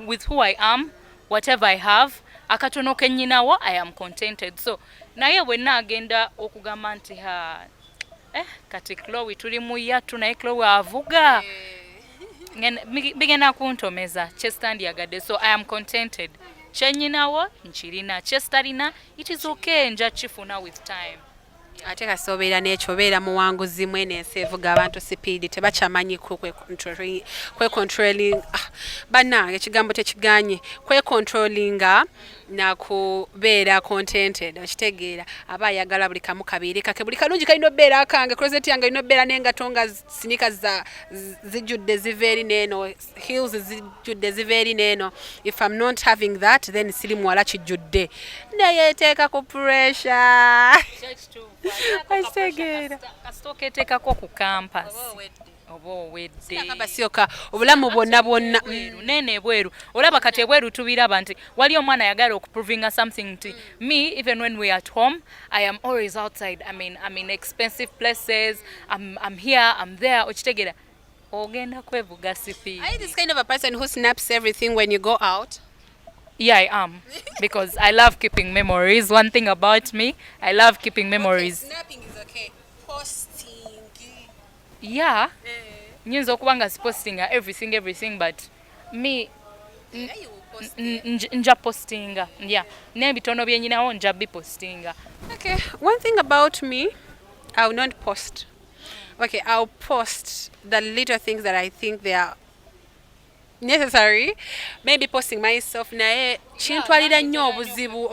with who I am, whatever I have. Akatono kenyinawo, I am contented. So naye bwe naagenda okugamba nti kati Chloe tuli mu yatu naye Chloe avuga bigenda kuntomeza kyestandyagadde, so I am contented. Kyenyinawo nkirina, kyestalina it is okay, nja kifuna with time. Ate kasobeera n'ekyo beera muwanguzi mwene ensi evuga abantu sipiidi tebakyamanyi kwecontrolling bannange ekigambo tekiganye kwecontrollinga nakubeera contented okitegeera aba ayagala buli kamu kabiiri kake buli kalungi kalina obbeera akange closet yange alina obbeera n'engato nga sinika zijjudde ziva eri n'eno heels zijjudde ziva eri n'eno. If I'm not having that then siri muwala kijjudde naye eteeka ku pressure Astegeera. Kasitoka eteekako ku campus. Oba owedde. Kabasioka obulamu bwonna nene bweru. Olaba kati ebweru tubiraba nti wali omwana yagala okuprovinga something nti me even when we are at home I am always outside. I'm in expensive places. I'm here, I'm there. Okitegeera. Ogenda kwevuga sipi. Are you this kind of a person who snaps everything when you go out? Yeah, I am. Because I love keeping memories. One thing about me, I love keeping memories. Okay, snapping is okay. Posting. Yeah. Nyinza okuba nga postinga everything but me nja postinga. Yeah. N'ebitono byenyinawo nja bipostinga. Okay. One thing about me, I will not post. Okay, I'll post the little things that I think they are necessary. Maybe posting myself naye kintwalira nnyo obuzibu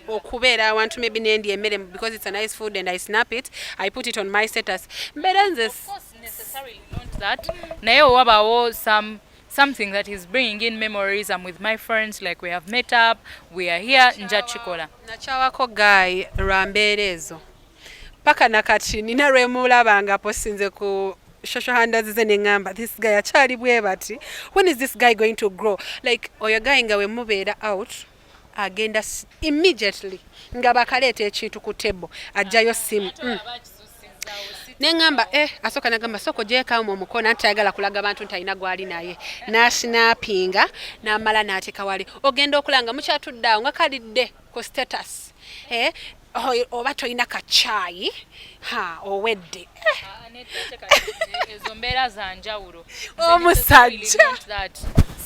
okubeera awantu maybe nendi emmere because it's a nice food and I snap it, I put it on my status. Mbeera nze of course necessarily not that. Naye wabawo something that is bringing in memories. I'm with my friends, like we have met up, we are here, nja kikola. Nakyawako guy lwa mbeera ezo. Paka nakati nina lwemulaba nga postinze ku social handles ze nengamba this guy achali bwe bati when is this guy going to grow like oyo guy nga we mubeera out agenda immediately nga bakaleta ekintu ku table ajjayo simu nengamba asoka nagamba soko jeka mu mukono antayagala kulaga abantu ntayina gwali naye na snappinga na mala naateka wali ogenda okulanga mukyatudda nga kalidde ku status oba toyina kachayi owedde ezo mbeera za njawulo omusajja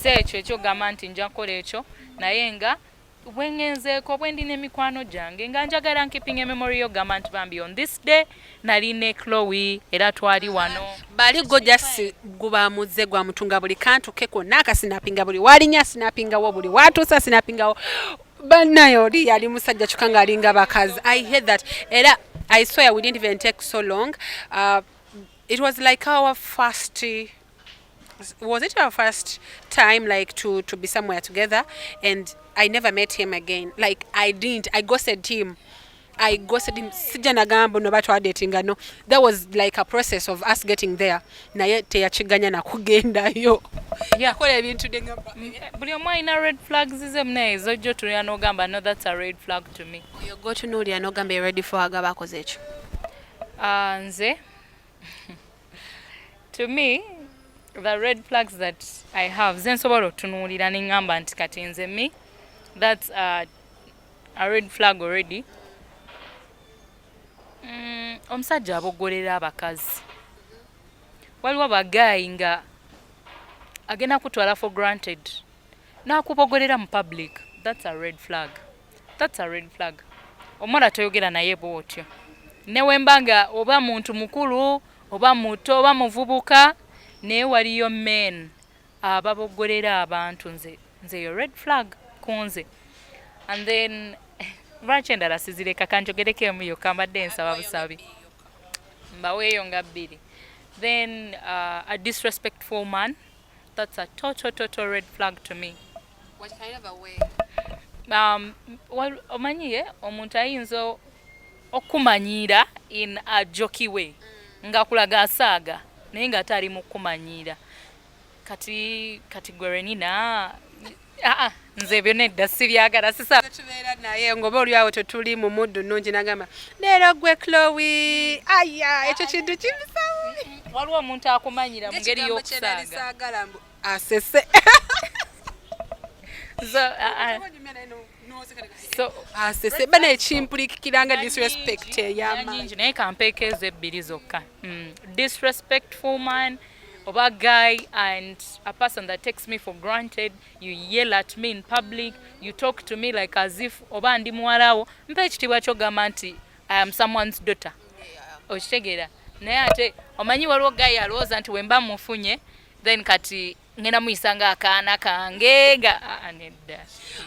si ekyo ekyogamba nti nja kukola ekyo naye nga bwengenzeeko bwe ndina emikwano gyange nga njagala nkipinga memory yogamba nti bambi on this day nali ne Chloe era twali wano bali gojasi guba muzze gwa mutunga buli kantu keko naka sinapinga buli walinya sinapinga wo buli watusa sinapinga wo banayo oli yali musajja chukanga alinga bakazi. I hate that. Era I swear we didn't even take so long. It was like our first was it our first time like to be somewhere together and I never met him again. Like I ghosted him. Sijja nagambo no batwa datinga no. That was like a process of us getting there. Naye teyachiganya na kugendayo. Yeah. Kola ebintu dengamba. Buli omu alina red flags zimne ezo jjo tulina n'ogamba no that's a red flag to me. You go to know the n'ogamba you're ready for aga bakoze ekyo. Nze to me the red flags that I have zensobola otunuulira n'engamba nti kati nze me that's a red flag already. Omusajja aboggolera abakazi. Waliwo abagayi nga agenda kutwala for granted n'akuboggolera mu public. That's a red flag. That's a red flag. Omuwala toyogera naye bw'otyo. Newembanga oba muntu mukulu oba muto oba muvubuka naye waliyo men ababoggolera abantu nze yo red flag kunze. And then lwaki endala sizireka kanjogerekemu yokka mbadde nsaba busabi mbaweeyo nga bbiri. Then a disrespectful man, that's a total red flag to me. What kind of a way? Omanyiye omuntu ayinza okumanyiira in a jokey way nga kulaga asaaga naye nga atali mu kumanyiira kati gwerenina nze byonna edda sibyagala sisa tubeera naye ngoba oli awo tetuli mu muddu nnungi nagamba leero gwe Chloe aya ekyo kintu kibisawo waliwo omuntu akumanyira mu ngeri y'okusaaga asese so So asese bana ekimpulikikiranga disrespect nyingi naye kampeekeezo ebbiri zokka. Disrespectful man oba guy and a person that takes me for granted, you yell at me in public, you talk to me like as if oba ndi muwalawo, mpa ekitiibwa kyogamba nti I am someone's daughter. Okitegeera naye ate omanyi waliwo guy alowooza nti wemba mufunye then kati ngenda muyisanga akaana kange nga nedda.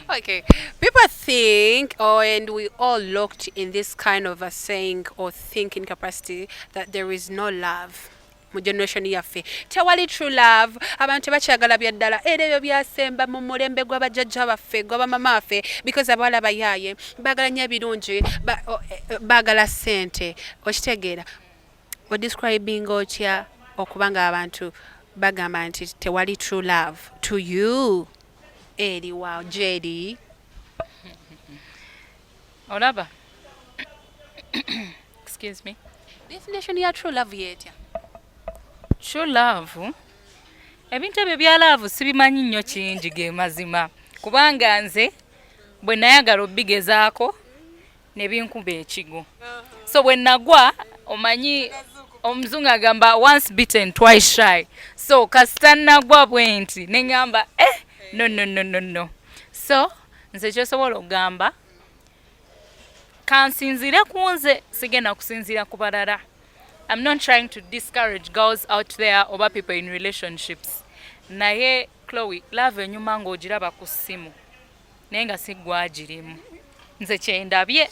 Okay, people think, and we all looked in this kind of a saying or thinking capacity that there is no love. Mu generation yaffe tewali true love, abantu tebakyagala byaddala era ebyo byasemba mu mulembe gw'abajjajja baffe gw'abamama baffe because abawala bayaaye baagala nnyo ebirungi baagala ssente. Okitegeera odescribing otya okubanga abantu bagamba nti tewali true love to you eri wow Jedi olaba excuse me, definition ya true love yetya? True love, ebintu ebyo bya love sibimanyi nnyo kingi ge mazima kubanga nze bwe nayagala obigezaako ne binkuba ekigo. So bwe nagwa omanyi omuzungu agamba once bitten twice shy. So kasita nagwa bwe nti ne ngamba no. So nze kyosobola okugamba kansinzire ku nze sigenda kusinzira ku balala. I'm not trying to discourage girls out there or people in relationships. Naye Chloe, love enyuma ng'ogiraba ku ssimu naye nga si gwagirimu. Nze kyendabye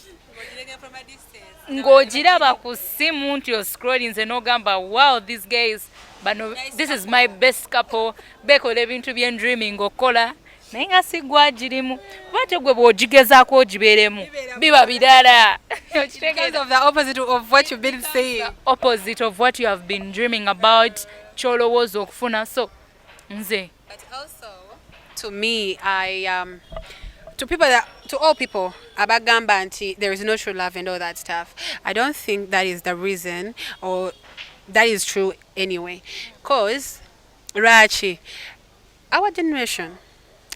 ng'ogiraba ku ssimu nti yo scrolling nze n'ogamba wow these guys bano this is my best couple bekola ebintu bye dreaming okola naye nga si gwagirimu bwate gwe bw'ogigezaako ogibeeremu biba birala. Because of the opposite of what you've been saying. Opposite of what you have been dreaming about, kyolowooza okufuna. So nze But also to me to all people abagamba nti there is no true love and all that stuff, I don't think that is the reason or that is true anyway, cause Rachi our generation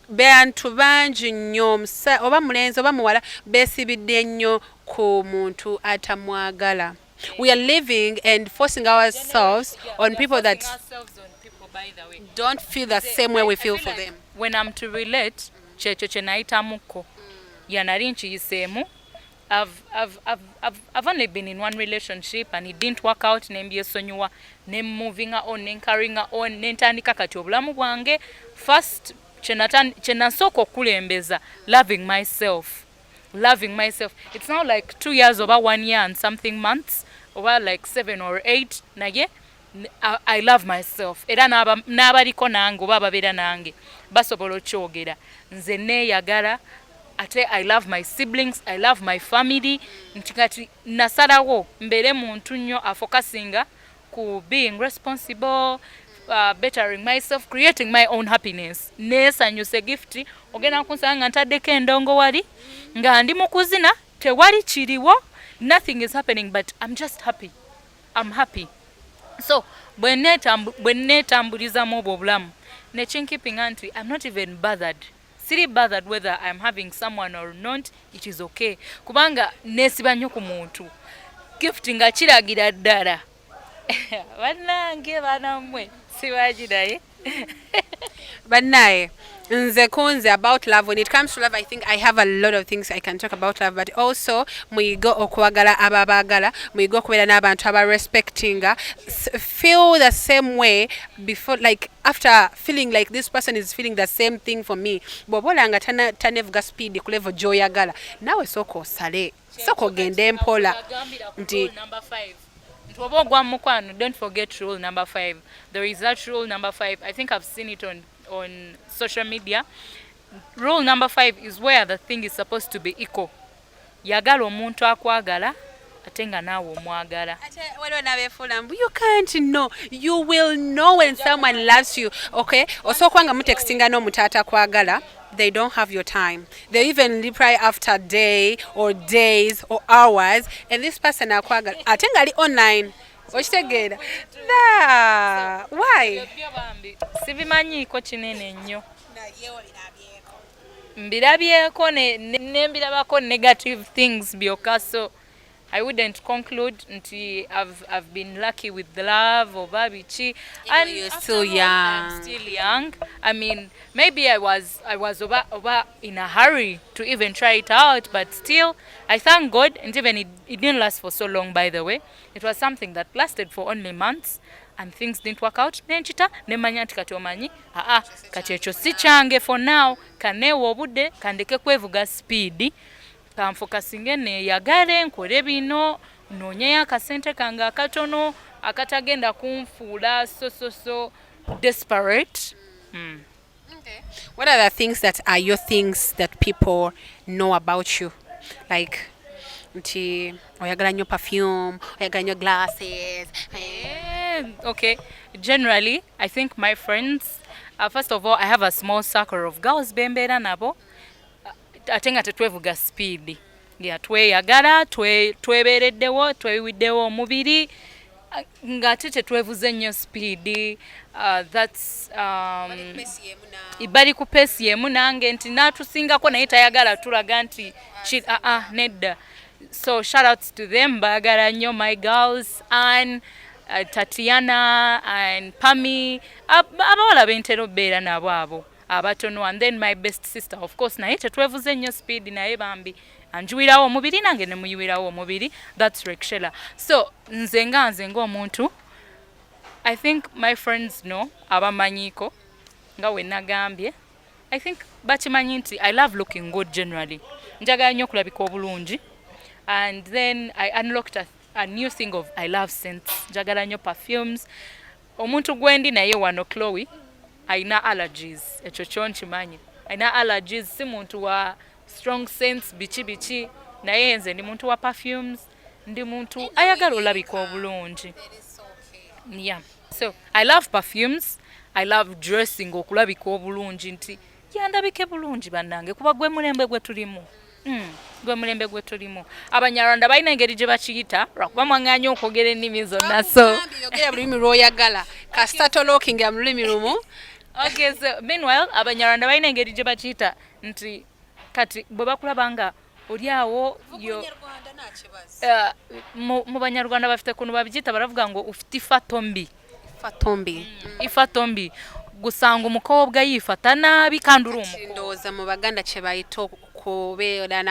bantu bangi nnyo oba mulenzi oba muwala beesibidde nnyo ku muntu atamwagala. We are living and forcing ourselves on people that don't feel the same way we feel for them. When I'm to relate, kyekyo kye nayitamuko yanali nkiyiseemu. I've only been in one relationship and it didn't work out. Nembyesonyiwa, moving on, carrying on, nentandika kati obulamu bwange. First kye nasooka okulembeza loving myself. It's now like 2 years over 1 year and something months over like 7 or 8 naye I love myself. Era n'abaliko nange oba ababeera nange basobola okyogera. Nze neeyagala ate I love my siblings, I love my family. Nti kati nasalawo mbeere muntu nnyo afokasinga ku being responsible, bettering myself, creating my own happiness. Neesanyuse gifti ogenda kunsanga ntaddeko endongo wali nga ndi mu kuzina tewali kiriwo, nothing is happening but I'm just happy. I'm happy. So bwe neetambulizamu obwo obulamu nekinkeepinga nti I'm not even bothered. Siri bothered whether I'm having someone or not, it is okay. Kubanga neesiba nnyo ku muntu gift nga kiragira ddala bannange banamwe sibagiraye. Bannaye nze kunze about love, when it comes to love, I think I have a lot of things I can talk about love, but also muyigo okwagala ababagala, muyigo okubeera n'abantu aba respectinga, feel the same way before, like after feeling like this person is feeling the same thing for me. Bw'obolanga tanevuga speed ku level gy'oyagala nawe sooka osale, sooka ogende mpola nti Oba ogwa mukwano, don't forget rule number 5. There is that rule number 5. I think I've seen it on social media. Rule number 5 is where the thing is supposed to be equal. Yagala omuntu akwagala ate nga naawe omwagala. You can't know. You will know when someone loves you. Okay? Osokwanga mutextinga n'omuntu atakwagala, they don't have your time. They even reply after day or days or hours, and this person akwagala ate nga ali online. Okitegeera? Nah. Why? Sibimanyiiko kinene nnyo. mbirabyeko nembirabako negative things byokka, so I wouldn't conclude nti I've been lucky with the love or babichi. And you're still young. I'm still young. I mean, maybe I was over in a hurry to even try it out, but still, I thank God. And even it didn't last for so long, by the way. It was something that lasted for only months, and things didn't work out. Nenchita nemanya nti kati omanyi kati ekyo si kyange for now. Kaneewa obudde kandeke kwevuga speed. Kanfokasinge neeyagale nkole bino noonyeyo akasente kange akatono akatagenda kunfuula so desperate. Okay. What are the things that are your things that people know about you? Like nti oyagala nnyo perfume, oyagala nnyo glasses. Okay, generally I think my friends, first of all, I have a small circle of girls bembeera nabo. Ate nga tetwevuga speed. Yeah, tweyagala, twebeereddewo, twewidewo omubiri, nga ate tetwevuze nnyo speed. That's bali ku pace yemu nange nti natusingako naye tayagala tulaga nti nedda. So shout outs to them, baagala nnyo my girls, and Tatiana and Pami, abawala bentera obeera nabo abo abatono, and then my best sister, of course, naye tetwevuze nnyo speed naye bambi anjuwirawo omubiri nange nemuyiwirawo omubiri. That's Rekshela. So nze ng'omuntu, I think my friends know abamanyiko nga we nagambye. I think bakimanyi nti I love looking good generally. Njagala nnyo kulabika obulungi. And then I unlocked a new thing of I love scents. Njagala nnyo perfumes. Omuntu gwendi naye wano Chloe aina allergies. Ekyo kyo nkimanyi. Aina allergies, si muntu wa strong scents bichi naye nze ndi muntu wa perfumes, ndi muntu ayagala olabika obulungi. Yeah. So I love perfumes. I love dressing okulabika obulungi nti yandabike bulungi bannange kuba gwe mulembe gwe tulimu. Gwe mulembe gwe tulimu. Abanyarwanda balina engeri gye bakiyita lwakuba mwaŋŋaanya okwogera ennimi zonna. So yogera bulimi lw'oyagala kasita tolookinga mu lulimi lumu. Okay, so meanwhile abanyarwanda balina engeri gye bakiyita nti kati bwe bakulaba nga oli awo mu banyarwanda bafite kuno babigita baravuga ngo ufite ifatombi. Ifatombi gusanga umukobwa yifata nabi kandi uri umukobwa. Ndoza mu baganda kye bayita okubeera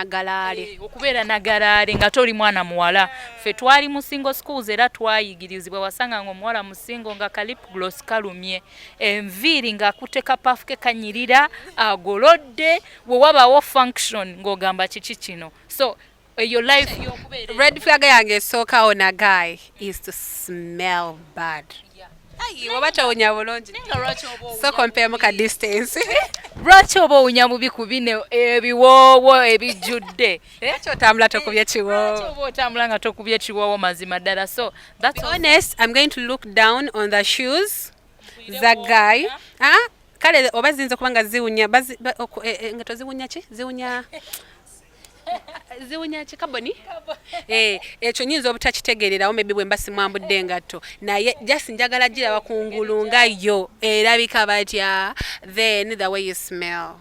nagalale nga toli mwana muwala. Ffe twali mu single schools era twayigirizibwa wasanga ng'omuwala musingo nga ka lip gloss kalumye, enviiri ng'akuteka pafu ke kanyirira agolodde, bwe wabawo function ng'ogamba kiki kino. So your life y'okubeera. Red flag yange esooka on a guy is to smell bad. Wabatawonya bulungi. So compare muka distance. Lwaki oba owunya mubi ku bino ebiwoowo ebijjudde? Lwaki otambula tokubye kiwoowo? Lwaki oba otambula nga tokubye kiwoowo mazima ddala? So that's to be honest, I'm going to look down on the shoes. The guy. Kale oba zinza kubanga ziwunya nga toziwunya ki? Ziwunya chikaboni ekyo nyinza obutakitegererawo maybe bwe mbasimwambudde engatto naye just njagala gira bakungulu nga yo erabika batya, then the way you smell.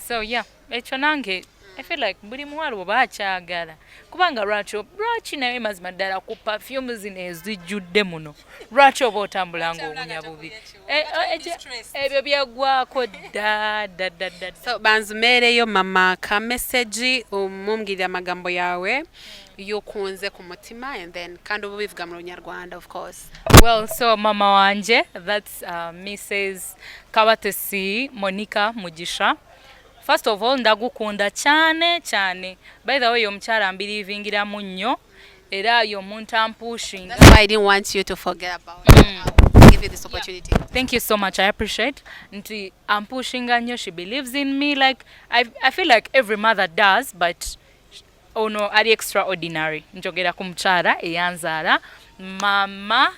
So yeah, ekyo nange I feel like buli muwala oba akyagala kubanga lwaki naye mazima ddala ku perfume zino ezijjudde muno lwaki oba otambula ng'owunya bubi ebyo byagwako dda. So banzumeereyo mama ka message omumugirira amagambo yawe yokunze ku mutima, and then kandi oba bivuga mu Lunyarwanda of course. Well, so mama wanje, that's Mrs. Kabatesi Monica Mugisha. First of all, ndagukunda cyane. By the way, yomukyala mbirivingira munnyo era yomuntu ampushing. That's why I didn't want you to forget about I'll give you this opportunity. Yeah. Thank you so much. I appreciate. Nti ampushinga nnyo, she believes in me like I feel like every mother does, but ono ali extraordinary. Njogera ku mukyala eyanzaala mama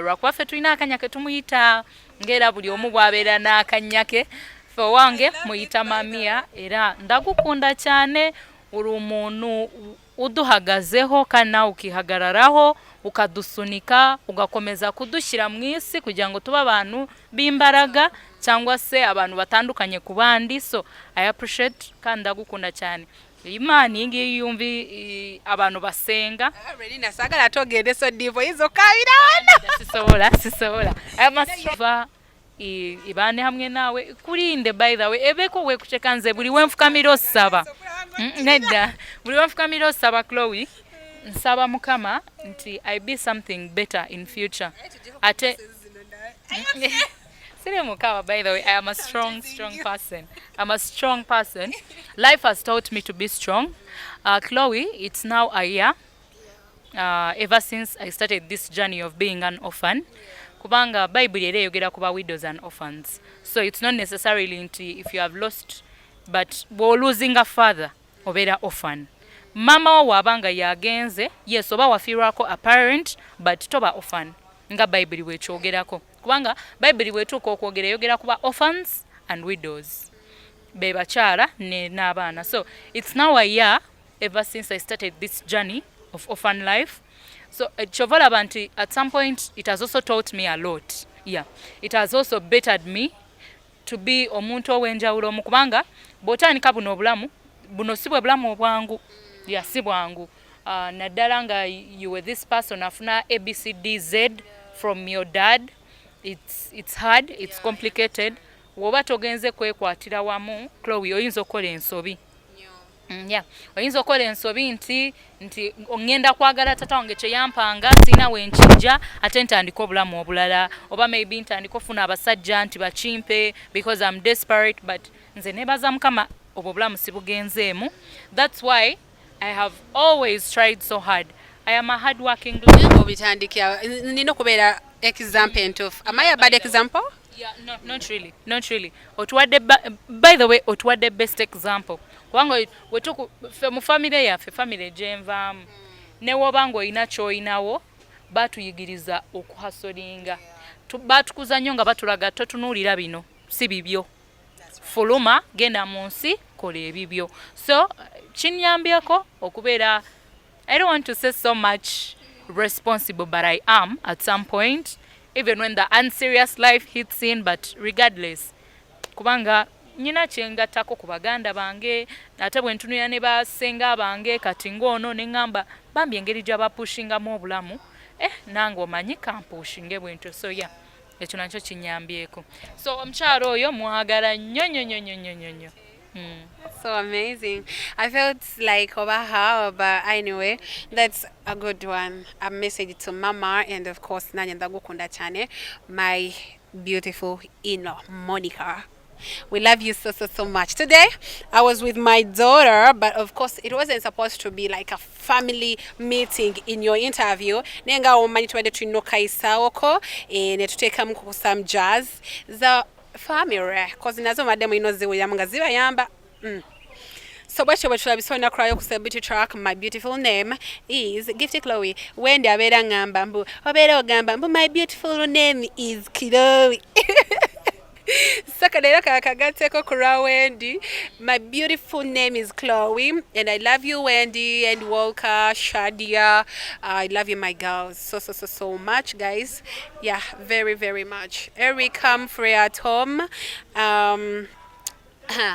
lwakwaffe tulina akanya ke tumuyita ngera buli omu bwabeera n'akanya ke. Fe wange muyita mamia era ndagukunda cyane, uri umuntu uduhagazeho kandi nawe ukihagararaho ukadusunika ugakomeza kudushyira mu isi kugira ngo tube abantu b'imbaraga cyangwa se abantu batandukanye ku bandi. So I appreciate kandi ndagukunda cyane. Imana iyi ngiyi yumvi abantu basenga already nasagala togende so divo izo kabira sisobola amasiva ibane hamwe nawe kurinde. By the way ebeko we kuchekanze buli wenfukamira osaba nedda buli wenfukamira osaba Chloe nsaba mukama nti I be something better in future ate by the way, I am a strong person. I'm a strong person. Life has taught me to be strong. Chloe, it's now a year ever since I started this journey of being an orphan. Kubanga Bible ere yogera kuba widows and orphans. So it's not necessarily if you have lost, but we're losing a father, obera orphan. Mama wabanga yagenze, yes, oba wafirako a parent, but toba orphan. Nga Bible wechogerako. Kubanga Bible wetuko okwogera yogera kuba orphans and widows. Beba chara ne n'abaana. So it's now a year ever since I started this journey of orphan life. So chovala banti at some point it has also taught me a lot. Yeah. It has also bettered me to be omuntu owenjawulo mukubanga botandika buno obulamu buno sibwe bulamu obwangu. Yeah, sibwangu. Naddala nga you were this person afuna ABCDZ from your dad. It's hard, it's complicated. Woba togenze kwekwatira wamu Chloe oyinza okola ensobi. Yeah, oyinza okola ensobi nti ongenda kwagala tata wange kye yampanga sina wenkijja ate ntandika obulamu obulala oba maybe ntandika ofuna abasajja nti bakimpe because I'm desperate, but nze nebaza mukama obwo bulamu sibugenzeemu. That's why I have always tried so hard. I am a hard-working obitandikira nino kubeera example of am I a bad example? Yeah, no, not really. By the way, otuwadde best example. Kubanga wetuku mu family yaffe family gyenvaamu ne wobanga oyina ky'oyinawo batuyigiriza okuhasolinga. Batukuza nnyo nga batulaga totunuulira bino si bibyo. Fuluma genda mu nsi kola ebibyo. So kinyambyeko okubeera, I don't want to say so much responsible, but I am at some point, even when the unserious life hits in. But regardless, kubanga nyina kyengattako ku baganda bange ate bwe ntunulira ne basenga bange kati ng'ono ne ŋŋamba bambi engeri gye bapushingamu obulamu nange omanyi kampushinge bwentyo. So yeah, ekyo nakyo kinyambyeko. So omukyalo oyo mwagala nnyo. So amazing. I felt like over her, but anyway, that's a good one. A message to Mama and of course Nanya Ndagukunda Chane, my beautiful Ino Monica. We love you so much. Today I was with my daughter, but of course it wasn't supposed to be like a family meeting in your interview. Nenga omanyi twende tunoka isaoko ne tutekamu ku some jazz za family cause nazo mademo ino ziwuyamba nga zibayamba. So what you should be so cry beauty track. My beautiful name is Gifty Chloe. When they are ngambambu, obero gambambu, my beautiful name is Chloe. Wendy. My beautiful name is Chloe, and I love you, Wendy and Walker, Shadia. I love you, my girls, so much, guys. Yeah, very much. Eric, come free at home.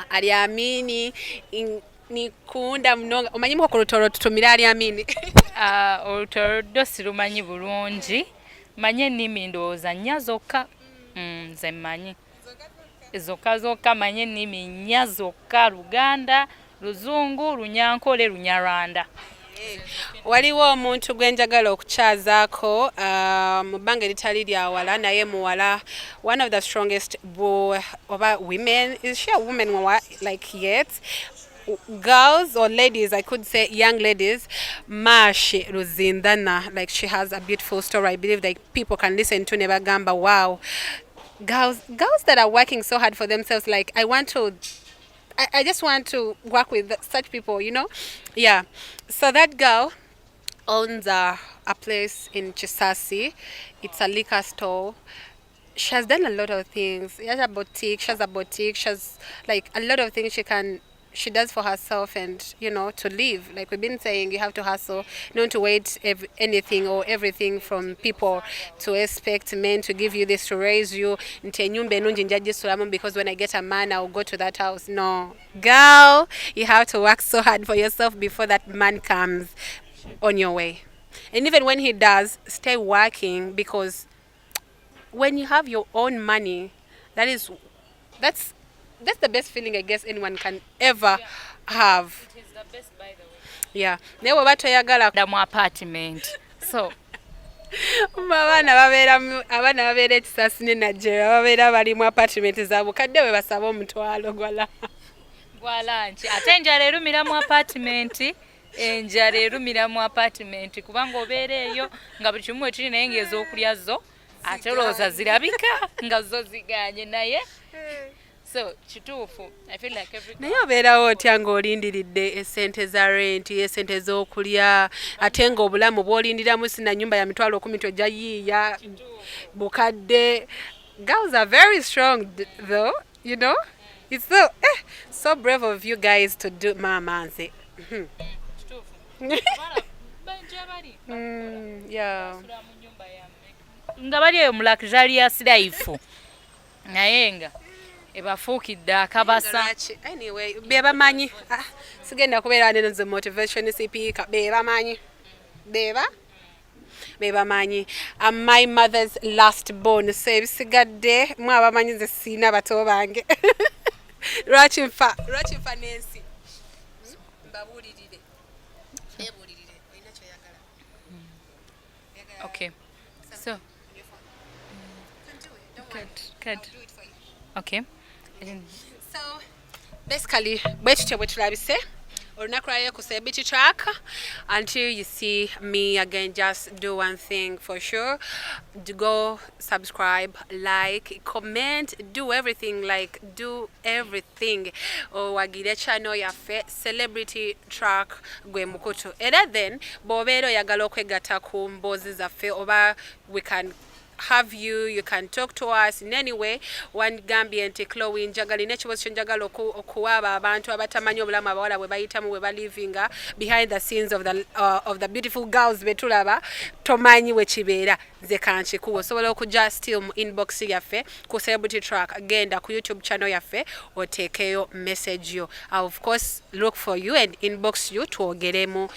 Aliamini nikunda mnonga omanyi mu kulutoro tutumira aliamini. Olutoro dosi lumanyi bulungi. Manye ennimi ndowooza nnya zokka. Nze mmanyi. Zokka manye ennimi nnya zokka: Luganda, Luzungu, Lunyankole, Lunyarwanda. Waliwo omuntu gwe njagala okukyazaako mu bbanga eritali lya wala naye muwala, one of the strongest women. Is she a woman like yet? Girls or ladies, I could say young ladies, Mashi Ruzindana. Like, she has a beautiful story. I believe like people can listen to Nebagamba. Wow. Girls that are working so hard for themselves. Like, I just want to work with such people, you know? Yeah. So that girl owns a place in Chisasi. It's a liquor store. She has done a lot of things. She has a boutique. She has like a lot of things she can she does for herself and, you know, to live. Like we've been saying, you have to hustle, not to wait anything or everything from people, to expect men to give you this, to raise you. Nti enyumba enungi njya gisulamu because when I get a man, I'll go to that house. No. Girl, you have to work so hard for yourself before that man comes on your way. And even when he does, stay working, because when you have your own money, that's the best feeling I guess anyone can ever have. It is the best, by the way. Yeah. Naye bw'oba toyagala Mu apartment. So abaana babeera ekisasi ne Nigeria babeera bali mu apartment zaabwe kadde we basaba omutwalo gwala gwa lunch. Ate enjala erumira mu apartment. Enjala erumira mu apartment kubanga obeera eyo nga buli kimu ekiri naye ng'ez'okulya zo ate olowooza zirabika nga zo ziganye naye. So kituufu, I feel like every naye obeerawo otya ng'olindiridde essente za rent, essente z'okulya, ate ng'obulamu bw'olindiramu sina nnyumba ya mitwalo 10 tojja yiiya bukadde. Girls are very strong though, you know. It's so brave of you guys to do mama nze. Yeah. nga bali eyo mu luxurious life naye nga ebafuukidde akabasa. Anyway, be bamanyi. Sigenda kubeera neno motivation speaker. Be bamanyi. I'm my mother's last born. So ebisigadde mwe abamanyi nze siina bato bange. Lwaki nfa n'ensi. Mbabuulirire. Olina ky'oyagala. Okay. So good. Okay. So basically bwe tutyo bwe tulabise olunaku lwaleero ku celebrity track. Until you see me again, just do one thing for sure. Go subscribe, like, comment, do everything. Wagire channel yaffe celebrity track gwe mukutu. Era then bw'obeera oyagala okwegatta ku mboozi zaffe oba we can have you can talk to us in any way. One Gambian Chloe njagala nekibozo kyenjagala okuwaaba abantu abatamanyi obulamu abawala bwe bayitamu bwe balivinga behind the scenes of the beautiful girls betulaba tomanyi we kibeera nze kankikuwa osobola okujja still mu inbox yaffe ku celebrity track genda ku YouTube channel yaffe oteekeyo message yo. I'll of course look for you and inbox you twogeremu